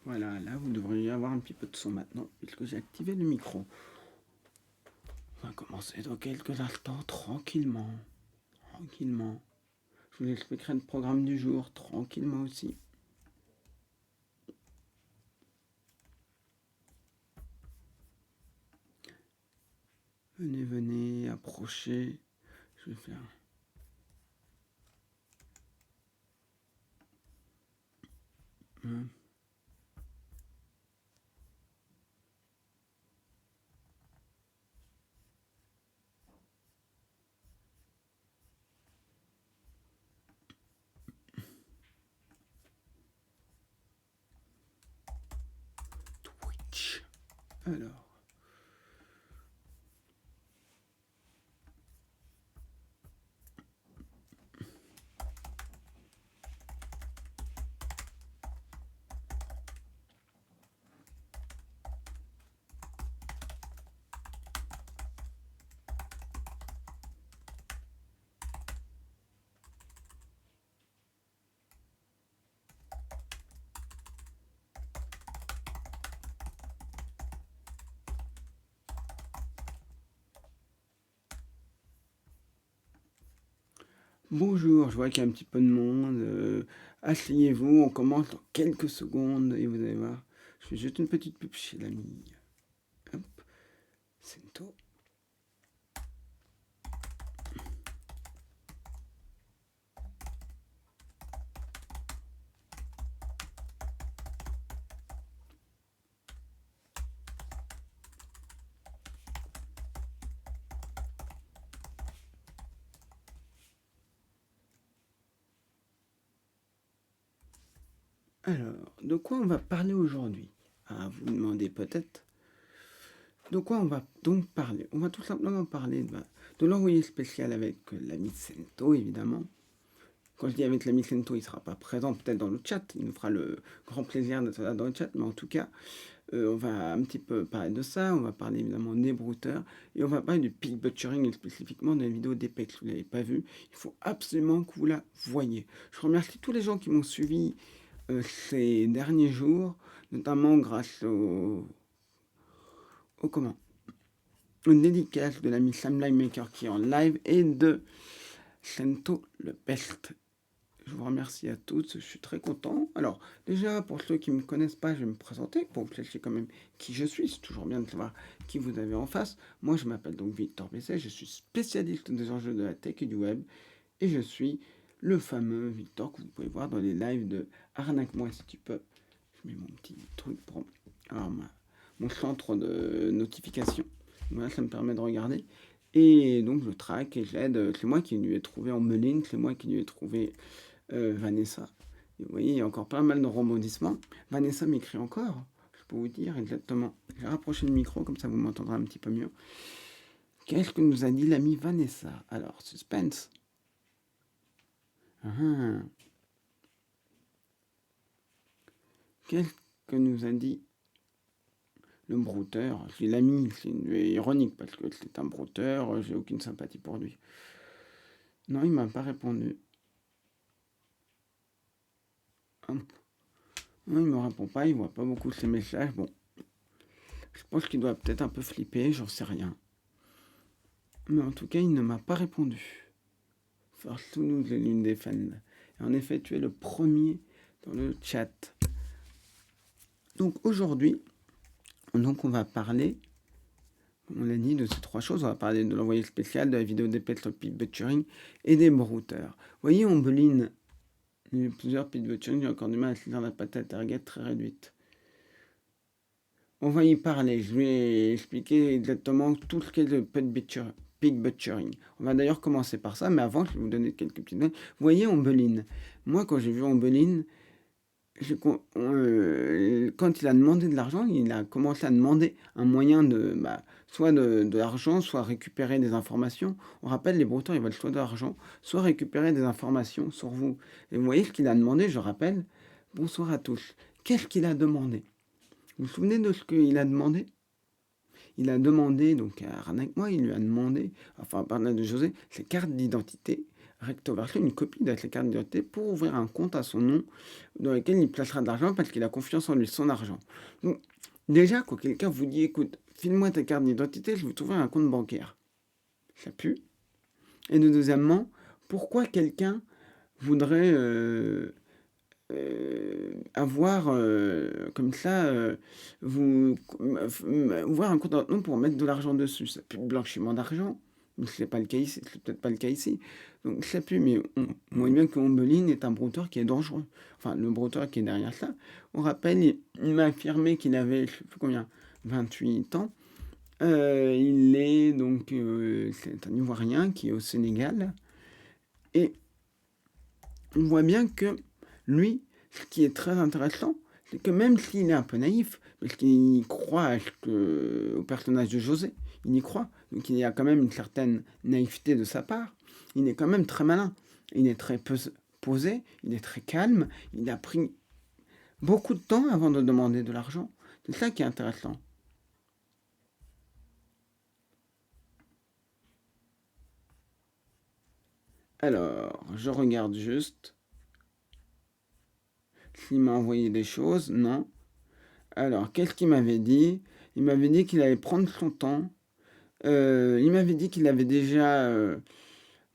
Voilà, là vous devriez avoir un petit peu de son maintenant, puisque j'ai activé le micro. On va commencer dans quelques instants, tranquillement. Tranquillement. Je vous expliquerai le programme du jour, tranquillement aussi. Venez, venez, approchez. Je vais faire... Twitch. Alors... Bonjour, je vois qu'il y a un petit peu de monde. Asseyez-vous, on commence dans quelques secondes et vous allez voir. Je fais juste une petite pub chez l'ami. Hop, Sento. Alors, de quoi on va parler aujourd'hui? Ah, vous me demandez peut-être. De quoi on va donc parler? On va tout simplement parler de l'envoyé spécial avec l'ami Sento, évidemment. Quand je dis avec l'ami Sento, il ne sera pas présent peut-être dans le chat. Il nous fera le grand plaisir d'être là dans le chat. Mais en tout cas, on va un petit peu parler de ça. On va parler évidemment des brouteurs. Et on va parler du pig butchering et spécifiquement de la vidéo d'Apex. Vous ne l'avez pas vue. Il faut absolument que vous la voyez. Je remercie tous les gens qui m'ont suivi ces derniers jours, notamment grâce au comment une dédicace de l'ami Sam Maker qui est en live et de Sento le Best. Je vous remercie à tous, je suis très content. Alors, déjà, pour ceux qui ne me connaissent pas, je vais me présenter, pour que vous sachiez quand même qui je suis. C'est toujours bien de savoir qui vous avez en face. Moi, je m'appelle donc Victor Besset, je suis spécialiste des enjeux de la tech et du web, et je suis le fameux Victor que vous pouvez voir dans les lives de Arnaque-moi si tu peux. Je mets mon petit truc pour alors, mon centre de notification. Voilà, ça me permet de regarder. Et donc je traque et j'aide. C'est moi qui lui ai trouvé Emmeline, c'est moi qui lui ai trouvé Vanessa. Et vous voyez, il y a encore pas mal de rebondissements. Vanessa m'écrit encore, je peux vous dire exactement. Je vais rapprocher le micro, comme ça vous m'entendrez un petit peu mieux. Qu'est-ce que nous a dit l'ami Vanessa? Alors, suspense. Qu'est-ce que nous a dit le brouteur? C'est l'ami, c'est ironique parce que c'est un brouteur, j'ai aucune sympathie pour lui. Non, il m'a pas répondu. Non, il me répond pas, il voit pas beaucoup ses messages. Bon, je pense qu'il doit peut-être un peu flipper, j'en sais rien. Mais en tout cas, il ne m'a pas répondu. Force nous les lunes des fans. Et en effet, tu es le premier dans le chat. Donc aujourd'hui, on va parler, on l'a dit, de ces trois choses. On va parler de l'envoyé spécial, de la vidéo des pets pit butchering et des brouteurs. Vous voyez, on beline plusieurs pit butchering, j'ai encore du mal à saisir la patate target très réduite. On va y parler, je vais expliquer exactement tout ce qu'est le pig butchering. On va d'ailleurs commencer par ça, mais avant, je vais vous donner quelques petites données. Vous voyez Ombeline. Moi, quand j'ai vu Ombeline, quand il a demandé de l'argent, il a commencé à demander un moyen de, soit de l'argent, soit récupérer des informations. On rappelle, les Bretons, ils veulent soit de l'argent, soit récupérer des informations sur vous. Et vous voyez ce qu'il a demandé, je rappelle. Bonsoir à tous. Qu'est-ce qu'il a demandé? Vous vous souvenez de ce qu'il a demandé? Il a demandé, donc à Arnaque-moi, il lui a demandé, enfin, par là de José, ses cartes d'identité recto verso, une copie de sa carte d'identité pour ouvrir un compte à son nom dans lequel il placera de l'argent parce qu'il a confiance en lui, son argent. Donc, déjà, quand quelqu'un vous dit, écoute, file-moi ta carte d'identité, je vais t'ouvrir un compte bancaire. Ça pue. Et deuxièmement, pourquoi quelqu'un voudrait avoir comme ça, ouvrir un compte en nom pour mettre de l'argent dessus? Ça pue de blanchiment d'argent. Mais c'est pas le cas ici, c'est peut-être pas le cas ici. Donc ça pue, mais on voit bien que Ombeline est un brouteur qui est dangereux. Enfin, le brouteur qui est derrière ça. On rappelle, il m'a affirmé qu'il avait, je sais plus combien, 28 ans. Il est donc, c'est un Ivoirien qui est au Sénégal. Et on voit bien que lui, ce qui est très intéressant, c'est que même s'il est un peu naïf, parce qu'il croit au personnage de José, il y croit, donc il y a quand même une certaine naïveté de sa part, il est quand même très malin, il est très posé, il est très calme, il a pris beaucoup de temps avant de demander de l'argent. C'est ça qui est intéressant. Alors, je regarde juste s'il m'a envoyé des choses. Non. Alors, qu'est-ce qu'il m'avait dit? Il m'avait dit qu'il allait prendre son temps. Il m'avait dit qu'il avait déjà...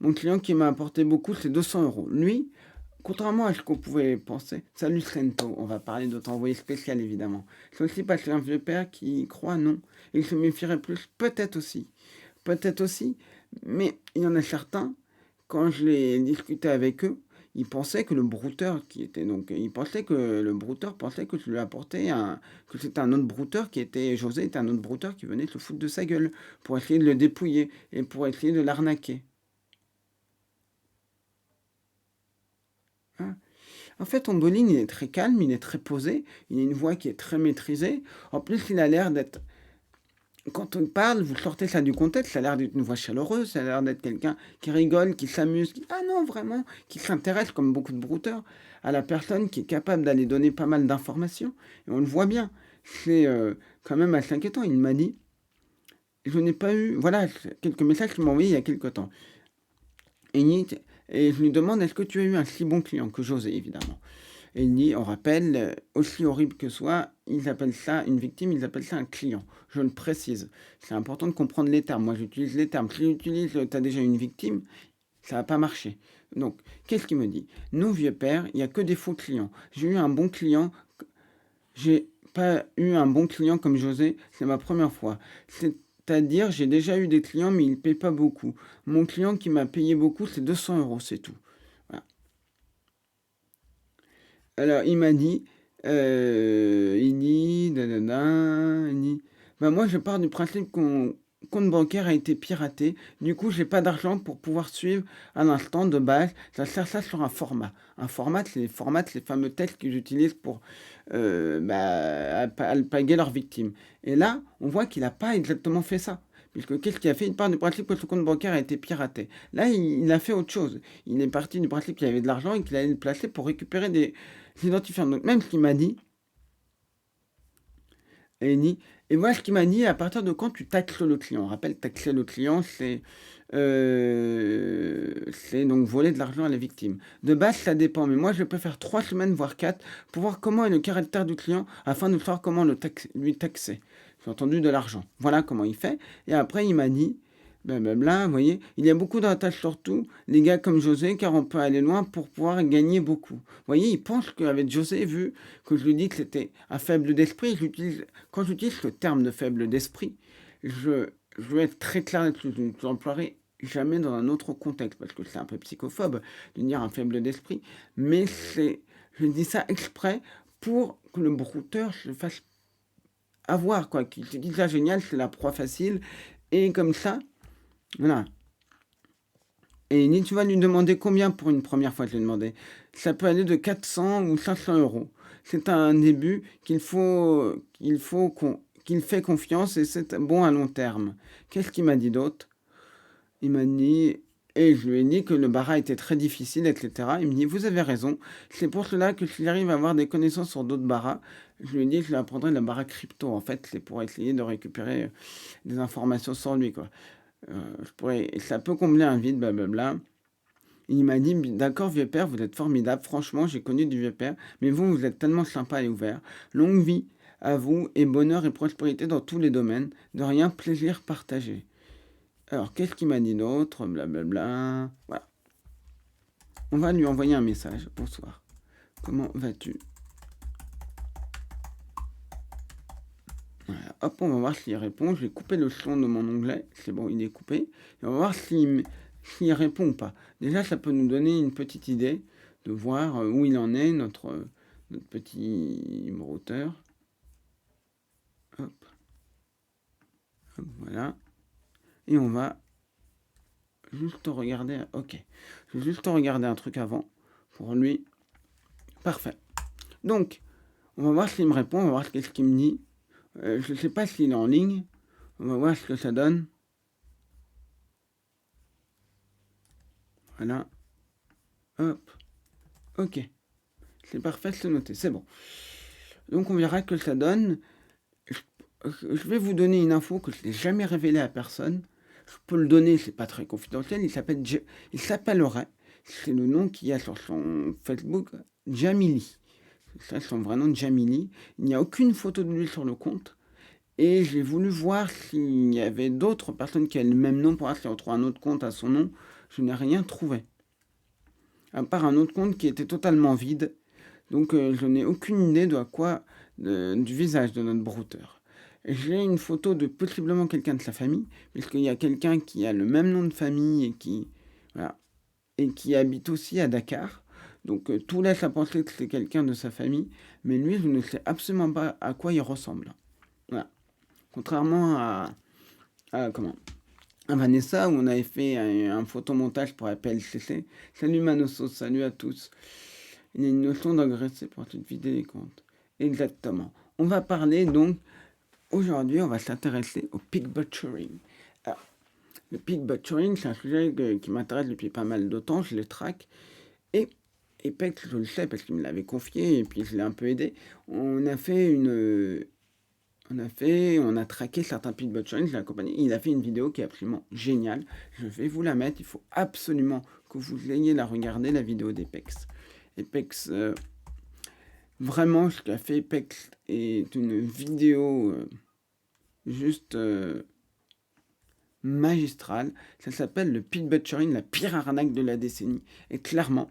mon client qui m'a apporté beaucoup, c'est 200 euros. Lui, contrairement à ce qu'on pouvait penser, salut Sento, on va parler de ton envoyé spécial évidemment. C'est aussi parce que un vieux père qui croit non. Il se méfierait plus, peut-être aussi. Peut-être aussi, mais il y en a certains, quand je l'ai discuté avec eux, ils pensaient que le brouteur qui était donc, ils pensaient que le brouteur pensait que je lui apportais que c'était un autre brouteur qui était, José était un autre brouteur qui venait se foutre de sa gueule pour essayer de le dépouiller et pour essayer de l'arnaquer. Hein. En fait, Omboline, il est très calme, il est très posé, il a une voix qui est très maîtrisée. En plus, il a l'air d'être quand on parle, vous sortez ça du contexte, ça a l'air d'être une voix chaleureuse, ça a l'air d'être quelqu'un qui rigole, qui s'amuse, ah non, vraiment, qui s'intéresse, comme beaucoup de brouteurs, à la personne qui est capable d'aller donner pas mal d'informations. Et on le voit bien. C'est quand même assez inquiétant. Il m'a dit, je n'ai pas eu, voilà, quelques messages qu'il m'a envoyés il y a quelques temps. Et je lui demande, est-ce que tu as eu un si bon client que José, évidemment. Et il dit, on rappelle, aussi horrible que soit, ils appellent ça une victime, ils appellent ça un client. Je le précise. C'est important de comprendre les termes. Moi, j'utilise les termes. Si j'utilise, tu as déjà une victime, ça va pas marcher. Donc, qu'est-ce qu'il me dit? Non, vieux père, il n'y a que des faux clients. J'ai eu un bon client. J'ai pas eu un bon client comme José, c'est ma première fois. C'est-à-dire, j'ai déjà eu des clients, mais ils ne paient pas beaucoup. Mon client qui m'a payé beaucoup, c'est 200 euros, c'est tout. Voilà. Alors, il m'a dit, il dit, il dit, bah moi, je pars du principe qu'on compte bancaire a été piraté. Du coup, j'ai pas d'argent pour pouvoir suivre à l'instant de base. Ça sert ça sur un format. Un format, c'est les fameux textes qu'ils utilisent pour alpaguer leurs victimes. Et là, on voit qu'il n'a pas exactement fait ça. Puisque qu'est-ce qu'il a fait? Il part du principe que son compte bancaire a été piraté. Là, il a fait autre chose. Il est parti du principe qu'il y avait de l'argent et qu'il allait le placer pour récupérer des identifiants. Donc même ce qu'il m'a dit, et moi ce qu'il m'a dit, à partir de quand tu taxes le client. On rappelle, taxer le client, c'est donc voler de l'argent à la victime. De base, ça dépend, mais moi je peux faire 3 semaines, voire 4, pour voir comment est le caractère du client, afin de savoir comment lui taxer. J'ai entendu de l'argent. Voilà comment il fait. Et après, il m'a dit, blablabla, vous voyez, il y a beaucoup d'avantages surtout, les gars comme José, car on peut aller loin pour pouvoir gagner beaucoup. Vous voyez, il pense qu'avec José, vu que je lui dis que c'était un faible d'esprit, quand j'utilise le terme de faible d'esprit, je veux être très clair là-dessus. Je ne l'emploierai jamais dans un autre contexte, parce que c'est un peu psychophobe de dire un faible d'esprit, mais je dis ça exprès pour que le brouteur se fasse avoir, quoi, qu'il se dise, ça génial, c'est la proie facile, et comme ça, voilà. Et ni tu vas lui demander combien pour une première fois, je lui ai demandé. Ça peut aller de 400 ou 500 euros. C'est un début qu'il fait confiance et c'est bon à long terme. Qu'est-ce qu'il m'a dit d'autre? Il m'a dit, et je lui ai dit que le bara était très difficile, etc. Il me dit, vous avez raison. C'est pour cela que s'il arrive à avoir des connaissances sur d'autres baras, je lui ai dit que je lui apprendrai le bara crypto. En fait, c'est pour essayer de récupérer des informations sur lui, quoi. Ça peut combler un vide, blablabla. Il m'a dit: «D'accord vieux père, vous êtes formidable. Franchement, j'ai connu du vieux père, mais vous êtes tellement sympa et ouvert. Longue vie à vous et bonheur et prospérité dans tous les domaines. De rien, plaisir partagé». Alors, qu'est-ce qu'il m'a dit d'autre? Blablabla. Voilà. On va lui envoyer un message. Bonsoir. Comment vas-tu? Voilà. Hop, on va voir s'il répond. Je vais couper le son de mon onglet. C'est bon, il est coupé. Et on va voir s'il répond ou pas. Déjà, ça peut nous donner une petite idée de voir où il en est, notre petit brouteur. Hop. Hop, voilà. Et on va juste regarder. Ok. Je vais juste regarder un truc avant. Pour lui. Parfait. Donc, on va voir s'il me répond. On va voir ce qu'il me dit. Je ne sais pas s'il est en ligne. On va voir ce que ça donne. Voilà. Hop. Ok. C'est parfait, c'est noté. C'est bon. Donc on verra que ça donne. Je vais vous donner une info que je n'ai jamais révélée à personne. Je peux le donner, c'est pas très confidentiel. Il s'appellerait, c'est le nom qu'il y a sur son Facebook, Jamili. Ça, son vrai nom, Jamili. Il n'y a aucune photo de lui sur le compte. Et j'ai voulu voir s'il y avait d'autres personnes qui avaient le même nom pour voir si on trouve un autre compte à son nom. Je n'ai rien trouvé. À part un autre compte qui était totalement vide. Donc je n'ai aucune idée du visage de notre brouteur. J'ai une photo de possiblement quelqu'un de sa famille, puisqu'il y a quelqu'un qui a le même nom de famille et qui habite aussi à Dakar. Donc tout laisse à penser que c'est quelqu'un de sa famille, mais lui, je ne sais absolument pas à quoi il ressemble. Voilà. Contrairement à Vanessa, où on avait fait un photomontage pour la PLCC. Salut Manosso, salut à tous. Il y a une notion d'engraisser pour te vider les comptes. Exactement. On va parler donc, aujourd'hui, on va s'intéresser au pig butchering. Alors, le pig butchering, c'est un sujet qui m'intéresse depuis pas mal de temps, je le traque. Et Pex, je le sais parce qu'il me l'avait confié et puis je l'ai un peu aidé. On a traqué certains pig butchering, je l'ai accompagné. Il a fait une vidéo qui est absolument géniale. Je vais vous la mettre, il faut absolument que vous ayez la regarder, la vidéo d'Epex. Epex, vraiment, ce qu'a fait Epex est une vidéo juste magistrale. Ça s'appelle le pig butchering, la pire arnaque de la décennie. Et clairement,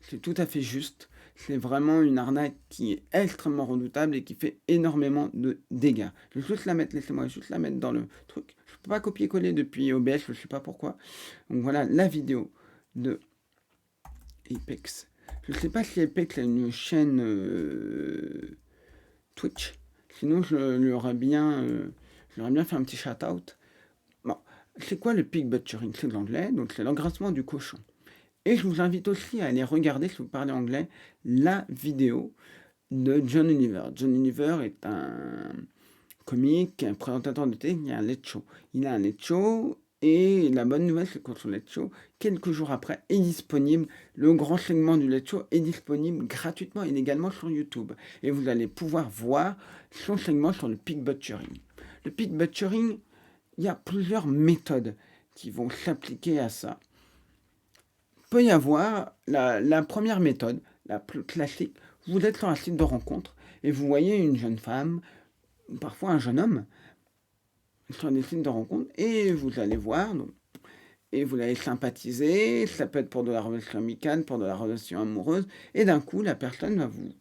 c'est tout à fait juste. C'est vraiment une arnaque qui est extrêmement redoutable et qui fait énormément de dégâts. Je vais juste la mettre, laissez-moi juste la mettre dans le truc. Je ne peux pas copier-coller depuis OBS, je ne sais pas pourquoi. Donc voilà la vidéo de Apex. Je ne sais pas si Apex a une chaîne Twitch. Sinon, je lui aurais bien fait un petit shout-out. Bon, c'est quoi le pig butchering? C'est de l'anglais, donc c'est l'engraissement du cochon. Et je vous invite aussi à aller regarder, si vous parlez anglais, la vidéo de John Oliver. John Oliver est un comique, un présentateur de télé, il a un late show. Il a un late show, et la bonne nouvelle, c'est que son late show, quelques jours après, est disponible. Le grand segment du late show est disponible gratuitement et légalement sur YouTube. Et vous allez pouvoir voir son segment sur le pig butchering. Le pig butchering, il y a plusieurs méthodes qui vont s'appliquer à ça. Il peut y avoir la première méthode, la plus classique. Vous êtes sur un site de rencontre et vous voyez une jeune femme, parfois un jeune homme, sur des sites de rencontre, et vous allez voir, donc, et vous allez sympathiser, ça peut être pour de la relation amicale, pour de la relation amoureuse, et d'un coup, la personne va vous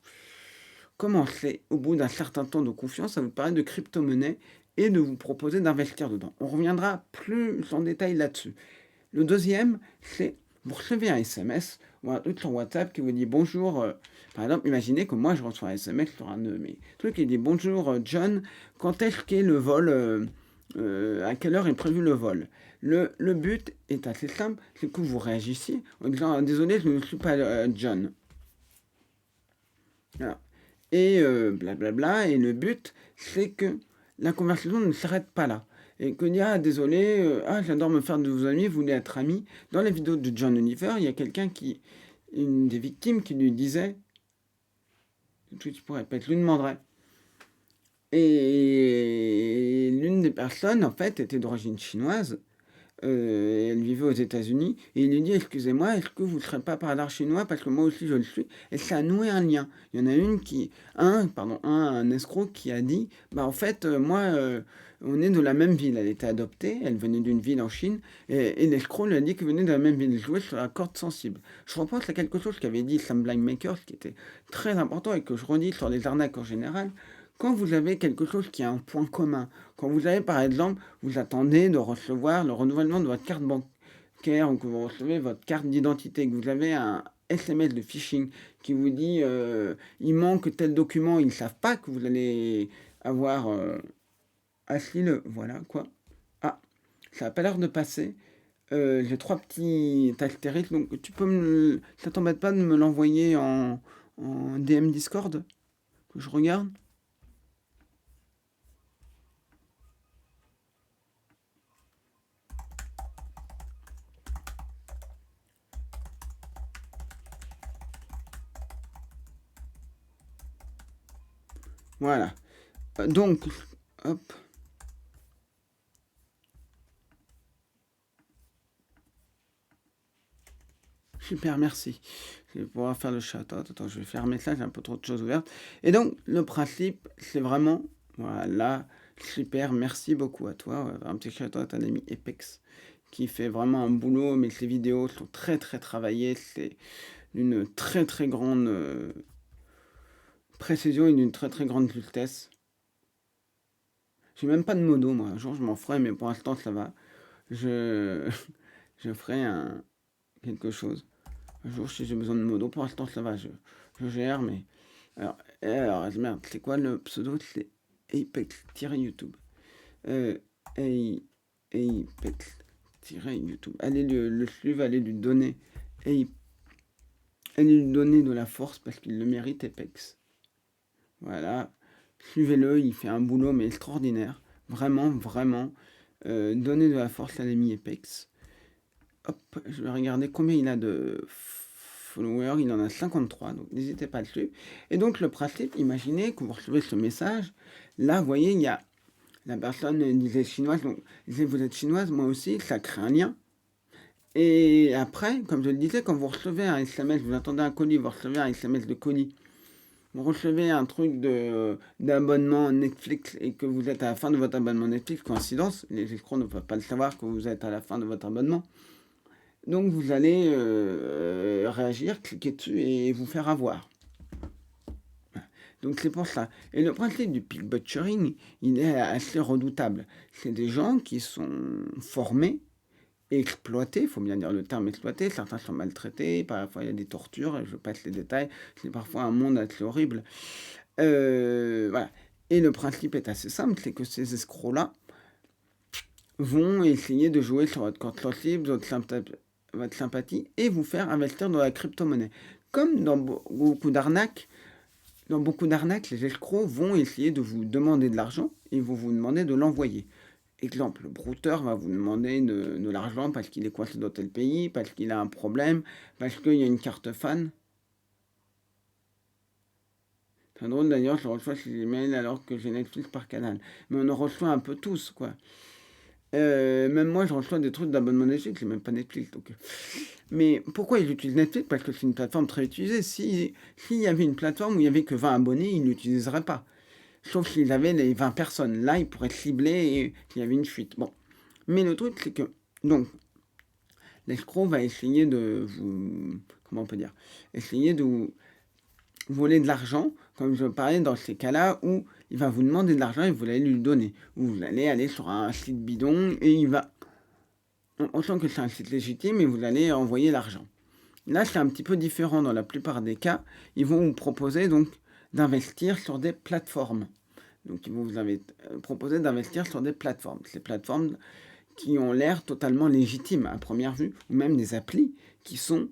commencer, au bout d'un certain temps de confiance, à vous parler de crypto-monnaie et de vous proposer d'investir dedans. On reviendra plus en détail là-dessus. Le deuxième, c'est vous recevez un SMS ou un truc sur WhatsApp qui vous dit bonjour. Par exemple, imaginez que moi je reçois un SMS sur un de mes trucs qui dit bonjour John, quand est-ce qu'est le vol à quelle heure est prévu le vol? Le but est assez simple, c'est que vous réagissiez en disant désolé, je ne suis pas John. Voilà. Et blablabla. Et le but, c'est que la conversation ne s'arrête pas là. Et que dit, ah, désolé, j'adore me faire de vos amis, vous voulez être amis. Dans la vidéo de John Oliver, il y a une des victimes qui lui disait, je pourrais pas, lui demanderait. Et l'une des personnes, en fait, était d'origine chinoise. elle vivait aux États-Unis, et il lui dit, excusez-moi, est-ce que vous ne serez pas par hasard chinois, parce que moi aussi je le suis, et ça a noué un lien. Il y en a un escroc qui a dit, bah en fait, moi, on est de la même ville, elle était adoptée, elle venait d'une ville en Chine, et l'escroc lui a dit qu'il venait de la même ville, il jouait sur la corde sensible. Je repense à quelque chose qu'avait dit Sam Makers, qui était très important, et que je redis sur les arnaques en général. Quand vous avez quelque chose qui a un point commun, quand vous avez par exemple, vous attendez de recevoir le renouvellement de votre carte bancaire ou que vous recevez votre carte d'identité, que vous avez un SMS de phishing qui vous dit il manque tel document, ils ne savent pas que vous allez avoir asile, voilà quoi. Ah, ça n'a pas l'air de passer. J'ai trois petits astérisques, donc ça t'embête pas de me l'envoyer en DM Discord que je regarde. Voilà. Donc, hop. Super, merci. Je vais pouvoir faire le chat. Attends, je vais fermer ça, j'ai un peu trop de choses ouvertes. Et donc, le principe, c'est vraiment, voilà, super, merci beaucoup à toi. Un petit chat à ton ami Apex, qui fait vraiment un boulot, mais ses vidéos sont très très travaillées. C'est d'une très très grande précision et d'une très très grande justesse. J'ai même pas de modo, moi. Un jour, je m'en ferai, mais pour l'instant, ça va. Je, je ferai quelque chose. Un jour, si j'ai besoin de modo, pour l'instant, ça va, je gère, mais... Alors, merde, c'est quoi le pseudo? C'est Apex-YouTube. Apex-YouTube. Allez le suivre, allez lui donner... Allez lui donner de la force, parce qu'il le mérite, Apex. Voilà. Suivez-le, il fait un boulot, mais extraordinaire. Vraiment, vraiment. Donnez de la force à l'ami Apex. Hop, je vais regarder combien il a de followers. Il en a 53, donc n'hésitez pas à le suivre. Et donc le principe, imaginez que vous recevez ce message. Là, vous voyez, il y a la personne disait chinoise, donc disait vous êtes chinoise, moi aussi, ça crée un lien. Et après, comme je le disais, quand vous recevez un SMS, vous attendez un colis, vous recevez un SMS de colis, vous recevez un truc d'abonnement Netflix et que vous êtes à la fin de votre abonnement Netflix, coïncidence, les escrocs ne peuvent pas le savoir que vous êtes à la fin de votre abonnement. Donc vous allez réagir, cliquer dessus et vous faire avoir. Donc c'est pour ça. Et le principe du pig butchering, il est assez redoutable. C'est des gens qui sont formés, exploités, il faut bien dire le terme exploité, certains sont maltraités, parfois il y a des tortures, je passe les détails, c'est parfois un monde assez horrible. Voilà. Et le principe est assez simple, c'est que ces escrocs-là vont essayer de jouer sur votre corde sensible, votre sympathie et vous faire investir dans la crypto-monnaie. Comme dans beaucoup d'arnaques, les escrocs vont essayer de vous demander de l'argent et vont vous demander de l'envoyer. Exemple, le brouteur va vous demander de l'argent parce qu'il est coincé dans tel pays, parce qu'il a un problème, parce qu'il y a une carte fan. C'est drôle d'ailleurs, je reçois ces emails alors que j'ai Netflix par canal. Mais on en reçoit un peu tous, quoi. Même moi, je reçois des trucs d'abonnement Netflix, j'ai même pas Netflix. Donc... Mais pourquoi ils utilisent Netflix? Parce que c'est une plateforme très utilisée. S'il y avait une plateforme où il n'y avait que 20 abonnés, ils ne l'utiliseraient pas. Sauf s'ils avaient les 20 personnes. Là, ils pourraient cibler et il y avait une fuite. Bon. Mais le truc, c'est que... Donc, l'escroc va essayer de vous... Comment on peut dire? Essayer de vous voler de l'argent, comme je parlais dans ces cas-là où il va vous demander de l'argent et vous allez lui donner. Ou vous allez aller sur un site bidon et il va... On sent que c'est un site légitime et vous allez envoyer l'argent. Là, c'est un petit peu différent dans la plupart des cas. Ils vont vous proposer donc d'investir sur des plateformes. Donc, ils vont vous proposer d'investir sur des plateformes. Ces plateformes qui ont l'air totalement légitimes à première vue, ou même des applis qui sont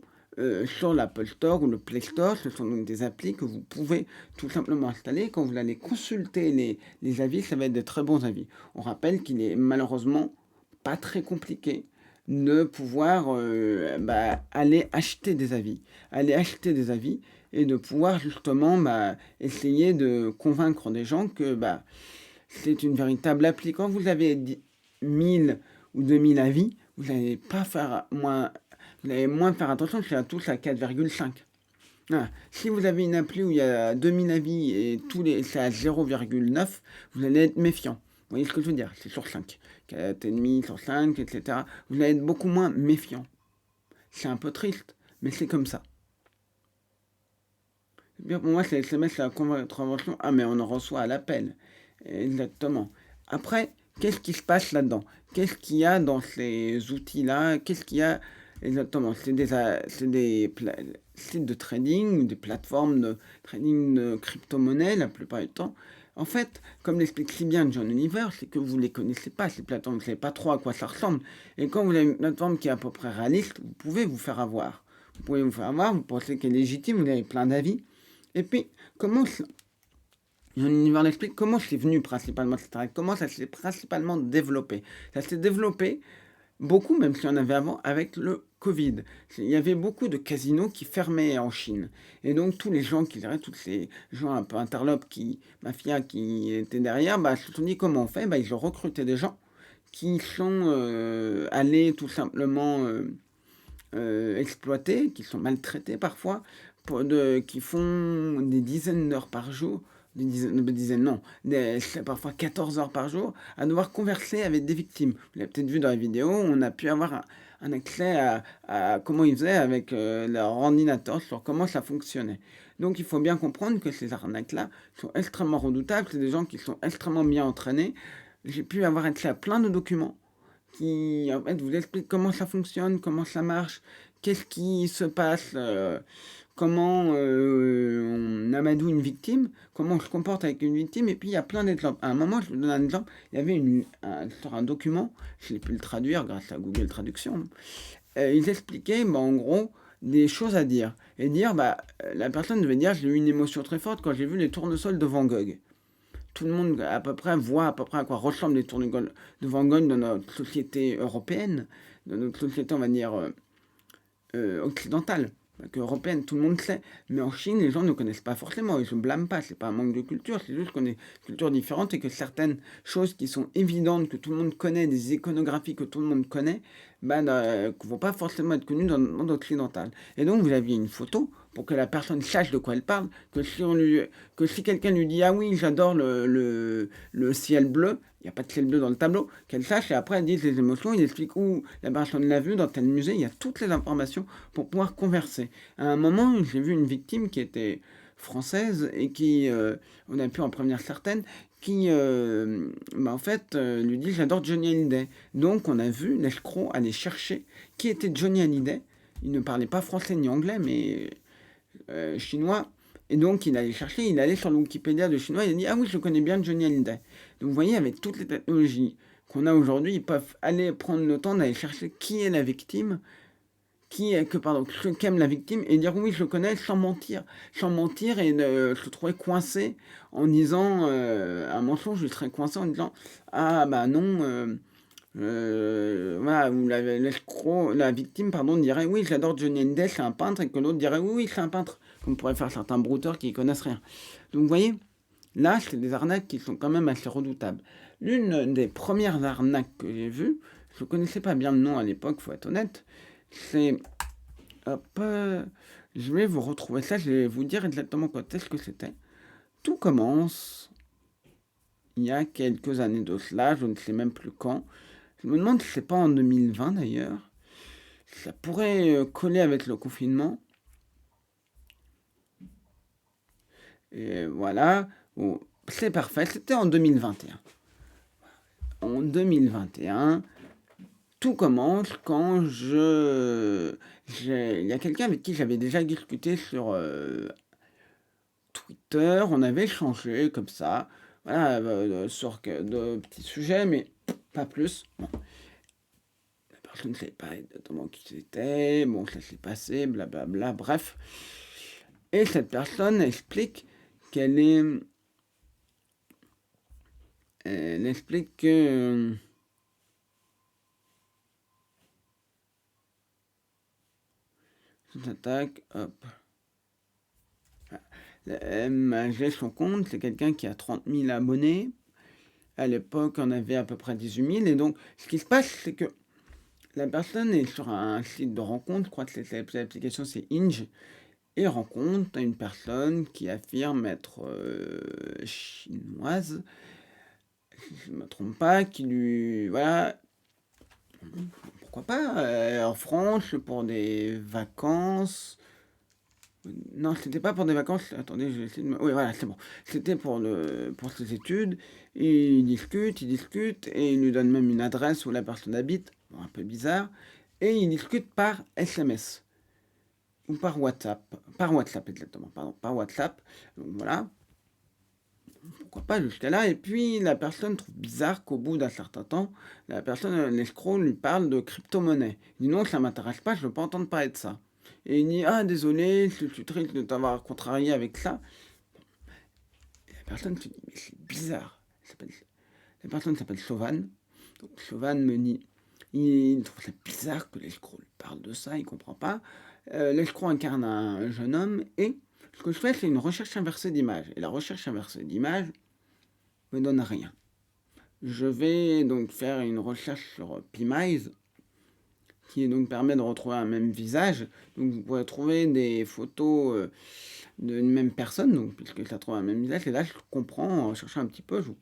sur l'Apple Store ou le Play Store. Ce sont donc des applis que vous pouvez tout simplement installer. Quand vous allez consulter les avis, ça va être de très bons avis. On rappelle qu'il est malheureusement pas très compliqué de pouvoir aller acheter des avis. Et de pouvoir justement essayer de convaincre des gens que c'est une véritable appli. Quand vous avez 1000 ou 2000 avis, vous n'allez pas faire moins, vous allez moins faire attention si la touche à 4,5. Ah, si vous avez une appli où il y a 2000 avis et c'est à 0,9, vous allez être méfiant. Vous voyez ce que je veux dire? C'est sur 5. 4,5 sur 5, etc. Vous allez être beaucoup moins méfiant. C'est un peu triste, mais c'est comme ça. Bien, pour moi, c'est SMS, la contravention. Ah, mais on en reçoit à l'appel. Exactement. Après, qu'est-ce qui se passe là-dedans? Qu'est-ce qu'il y a dans ces outils-là? Qu'est-ce qu'il y a exactement? C'est des sites de trading, des plateformes de trading de crypto-monnaie la plupart du temps. En fait, comme l'explique si bien John Oliver, c'est que vous ne les connaissez pas, ces plateformes, vous ne savez pas trop à quoi ça ressemble. Et quand vous avez une plateforme qui est à peu près réaliste, vous pouvez vous faire avoir. Vous pouvez vous faire avoir, vous pensez qu'elle est légitime, vous avez plein d'avis. Et puis, John l'explique comment c'est venu principalement, etc. Comment ça s'est principalement développé. Ça s'est développé beaucoup, même s'il y en avait avant, avec le Covid. Il y avait beaucoup de casinos qui fermaient en Chine. Et donc, tous les gens qui tous ces gens un peu interlopes, mafia, qui étaient derrière, se sont dit comment on fait. Ils ont recruté des gens qui sont allés tout simplement exploités, qui sont maltraités parfois, qui font des dizaines d'heures par jour, non, parfois 14 heures par jour, à devoir converser avec des victimes. Vous l'avez peut-être vu dans la vidéo, on a pu avoir un accès à comment ils faisaient avec leur ordinateur, sur comment ça fonctionnait. Donc il faut bien comprendre que ces arnaques-là sont extrêmement redoutables, c'est des gens qui sont extrêmement bien entraînés. J'ai pu avoir accès à plein de documents qui en fait vous expliquent comment ça fonctionne, comment ça marche, qu'est-ce qui se passe, comment on amadoue une victime, comment on se comporte avec une victime, et puis il y a plein d'exemples. À un moment, je vous donne un exemple, il y avait sur un document, je l'ai pu le traduire grâce à Google Traduction, ils expliquaient en gros des choses à dire. Et dire, la personne devait dire, j'ai eu une émotion très forte quand j'ai vu les tournesols de Van Gogh. Tout le monde à peu près voit à peu près à quoi ressemblent les tournesols de Van Gogh dans notre société européenne, dans notre société, on va dire, occidentale, que européenne, tout le monde sait. Mais en Chine, les gens ne connaissent pas forcément. Ils ne se blâment pas. C'est pas un manque de culture. C'est juste qu'on est une culture différente et que certaines choses qui sont évidentes, que tout le monde connaît, des iconographies que tout le monde connaît, ne vont pas forcément être connues dans le monde occidental. Et donc, vous aviez une photo pour que la personne sache de quoi elle parle, que si quelqu'un lui dit ah oui j'adore le ciel bleu, il n'y a pas de ciel bleu dans le tableau, qu'elle sache et après elle dit les émotions, il explique où la personne l'a vu, dans tel musée, il y a toutes les informations pour pouvoir converser. À un moment, j'ai vu une victime qui était française et qui, on a pu en prévenir certaines, qui en fait lui dit j'adore Johnny Hallyday. Donc on a vu l'escroc aller chercher qui était Johnny Hallyday. Il ne parlait pas français ni anglais, mais chinois. Et donc, il allait chercher, il allait sur le Wikipédia de chinois, il a dit ah oui, je connais bien Johnny Hallyday. Donc, vous voyez, avec toutes les technologies qu'on a aujourd'hui, ils peuvent aller prendre le temps d'aller chercher qui est la victime, ce qu'aime la victime, et dire oui, je le connais sans mentir et se trouver coincé en disant un mensonge, je serais coincé en disant ah non. Voilà, où la victime dirait oui, j'adore Johnny Hallyday, c'est un peintre, et que l'autre dirait oui, c'est un peintre, comme pourraient faire certains brouteurs qui ne connaissent rien. Donc vous voyez, là, c'est des arnaques qui sont quand même assez redoutables. L'une des premières arnaques que j'ai vues, je ne connaissais pas bien le nom à l'époque, faut être honnête, c'est... Hop, je vais vous retrouver ça, je vais vous dire exactement quand est-ce que c'était. Tout commence il y a quelques années de cela, je ne sais même plus quand. Je me demande si c'est pas en 2020 d'ailleurs. Ça pourrait coller avec le confinement. Et voilà. Bon, c'est parfait. C'était en 2021. En 2021, tout commence quand il y a quelqu'un avec qui j'avais déjà discuté sur Twitter. On avait échangé comme ça. Voilà, sur de petits sujets, mais pas plus. Bon. Je ne savais pas exactement qui c'était, bon, ça s'est passé, blablabla, bref. Et cette personne explique qu'elle est... Elle explique que... Attaque, hop. J'ai son compte, c'est quelqu'un qui a 30 000 abonnés. À l'époque, on avait à peu près 18 000. Et donc, ce qui se passe, c'est que la personne est sur un site de rencontre, je crois que l'application c'est Hinge, et rencontre une personne qui affirme être chinoise, si je ne me trompe pas, qui lui... Voilà, pourquoi pas, en France pour des vacances. Non, c'était pas pour des vacances. Attendez, je vais essayer de me... Oui, voilà, c'est bon. C'était pour ses études. Et ils discutent, et il lui donne même une adresse où la personne habite. Bon, un peu bizarre. Et ils discutent par SMS. Ou par WhatsApp. Par WhatsApp, exactement. Pardon, par WhatsApp. Donc voilà. Pourquoi pas jusqu'à là. Et puis, la personne trouve bizarre qu'au bout d'un certain temps, la personne, l'escroc, lui parle de crypto-monnaie. Il dit non, ça m'intéresse pas, je veux pas entendre parler de ça. Et il dit, ah, désolé, je suis triste de t'avoir contrarié avec ça. Et la personne se dit, mais c'est bizarre. La personne s'appelle Chauvin. Donc Chauvin me dit, il trouve ça bizarre que l'escroc lui parle de ça, il comprend pas. L'escroc incarne un jeune homme, et ce que je fais, c'est une recherche inversée d'image. Et la recherche inversée d'image me donne rien. Je vais donc faire une recherche sur Pimize, qui donc permet de retrouver un même visage. Donc vous pourrez trouver des photos d'une même personne, donc, puisque ça trouve un même visage. Et là, je comprends, en cherchant un petit peu, je vous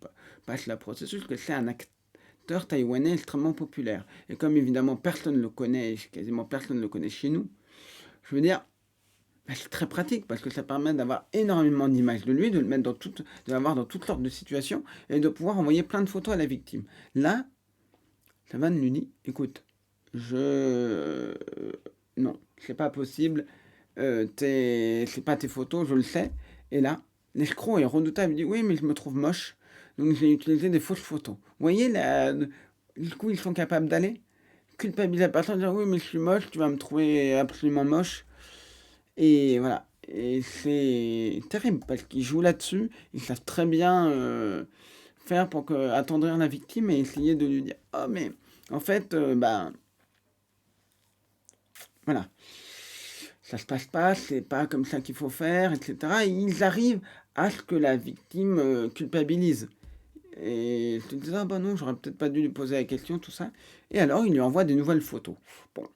passe le processus, que c'est un acteur taïwanais extrêmement populaire. Et comme évidemment personne ne le connaît, quasiment personne ne le connaît chez nous, je veux dire, c'est très pratique parce que ça permet d'avoir énormément d'images de lui, de le mettre de l'avoir dans toutes sortes de situations et de pouvoir envoyer plein de photos à la victime. Là, Savan lui dit, écoute, non, c'est pas possible, c'est pas tes photos, je le sais. Et là, l'escroc est redoutable, il dit, oui, mais je me trouve moche, donc j'ai utilisé des fausses photos. Vous voyez, du coup, ils sont capables d'aller culpabiliser la personne, dire, oui, mais je suis moche, tu vas me trouver absolument moche. Et voilà. Et c'est terrible parce qu'ils jouent là-dessus. Ils savent très bien faire pour attendrir la victime et essayer de lui dire, oh mais en fait, bah voilà, ça se passe pas, c'est pas comme ça qu'il faut faire, etc. Et ils arrivent à ce que la victime culpabilise. Et je te dis, ah bah non, j'aurais peut-être pas dû lui poser la question, tout ça. Et alors, il lui envoie des nouvelles photos. Bon,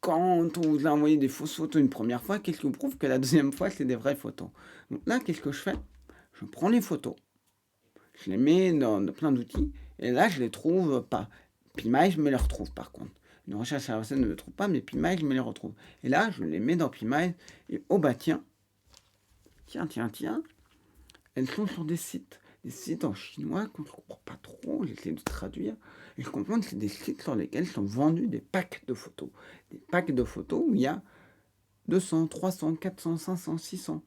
quand on vous a envoyé des fausses photos une première fois, qu'est-ce qui vous prouve que la deuxième fois, c'est des vraies photos? Donc là, qu'est-ce que je fais? Je prends les photos, je les mets dans plein d'outils, et là, je les trouve pas. Pimage, je me les retrouve par contre. Une recherche à ne me trouve pas, mais Pimage, je me les retrouve. Et là, je les mets dans Pimage, et oh bah tiens, elles sont sur des sites en chinois que je ne comprends pas trop, j'essaie de traduire, et je comprends que c'est des sites sur lesquels sont vendus des packs de photos. Des packs de photos où il y a 200, 300, 400, 500, 600,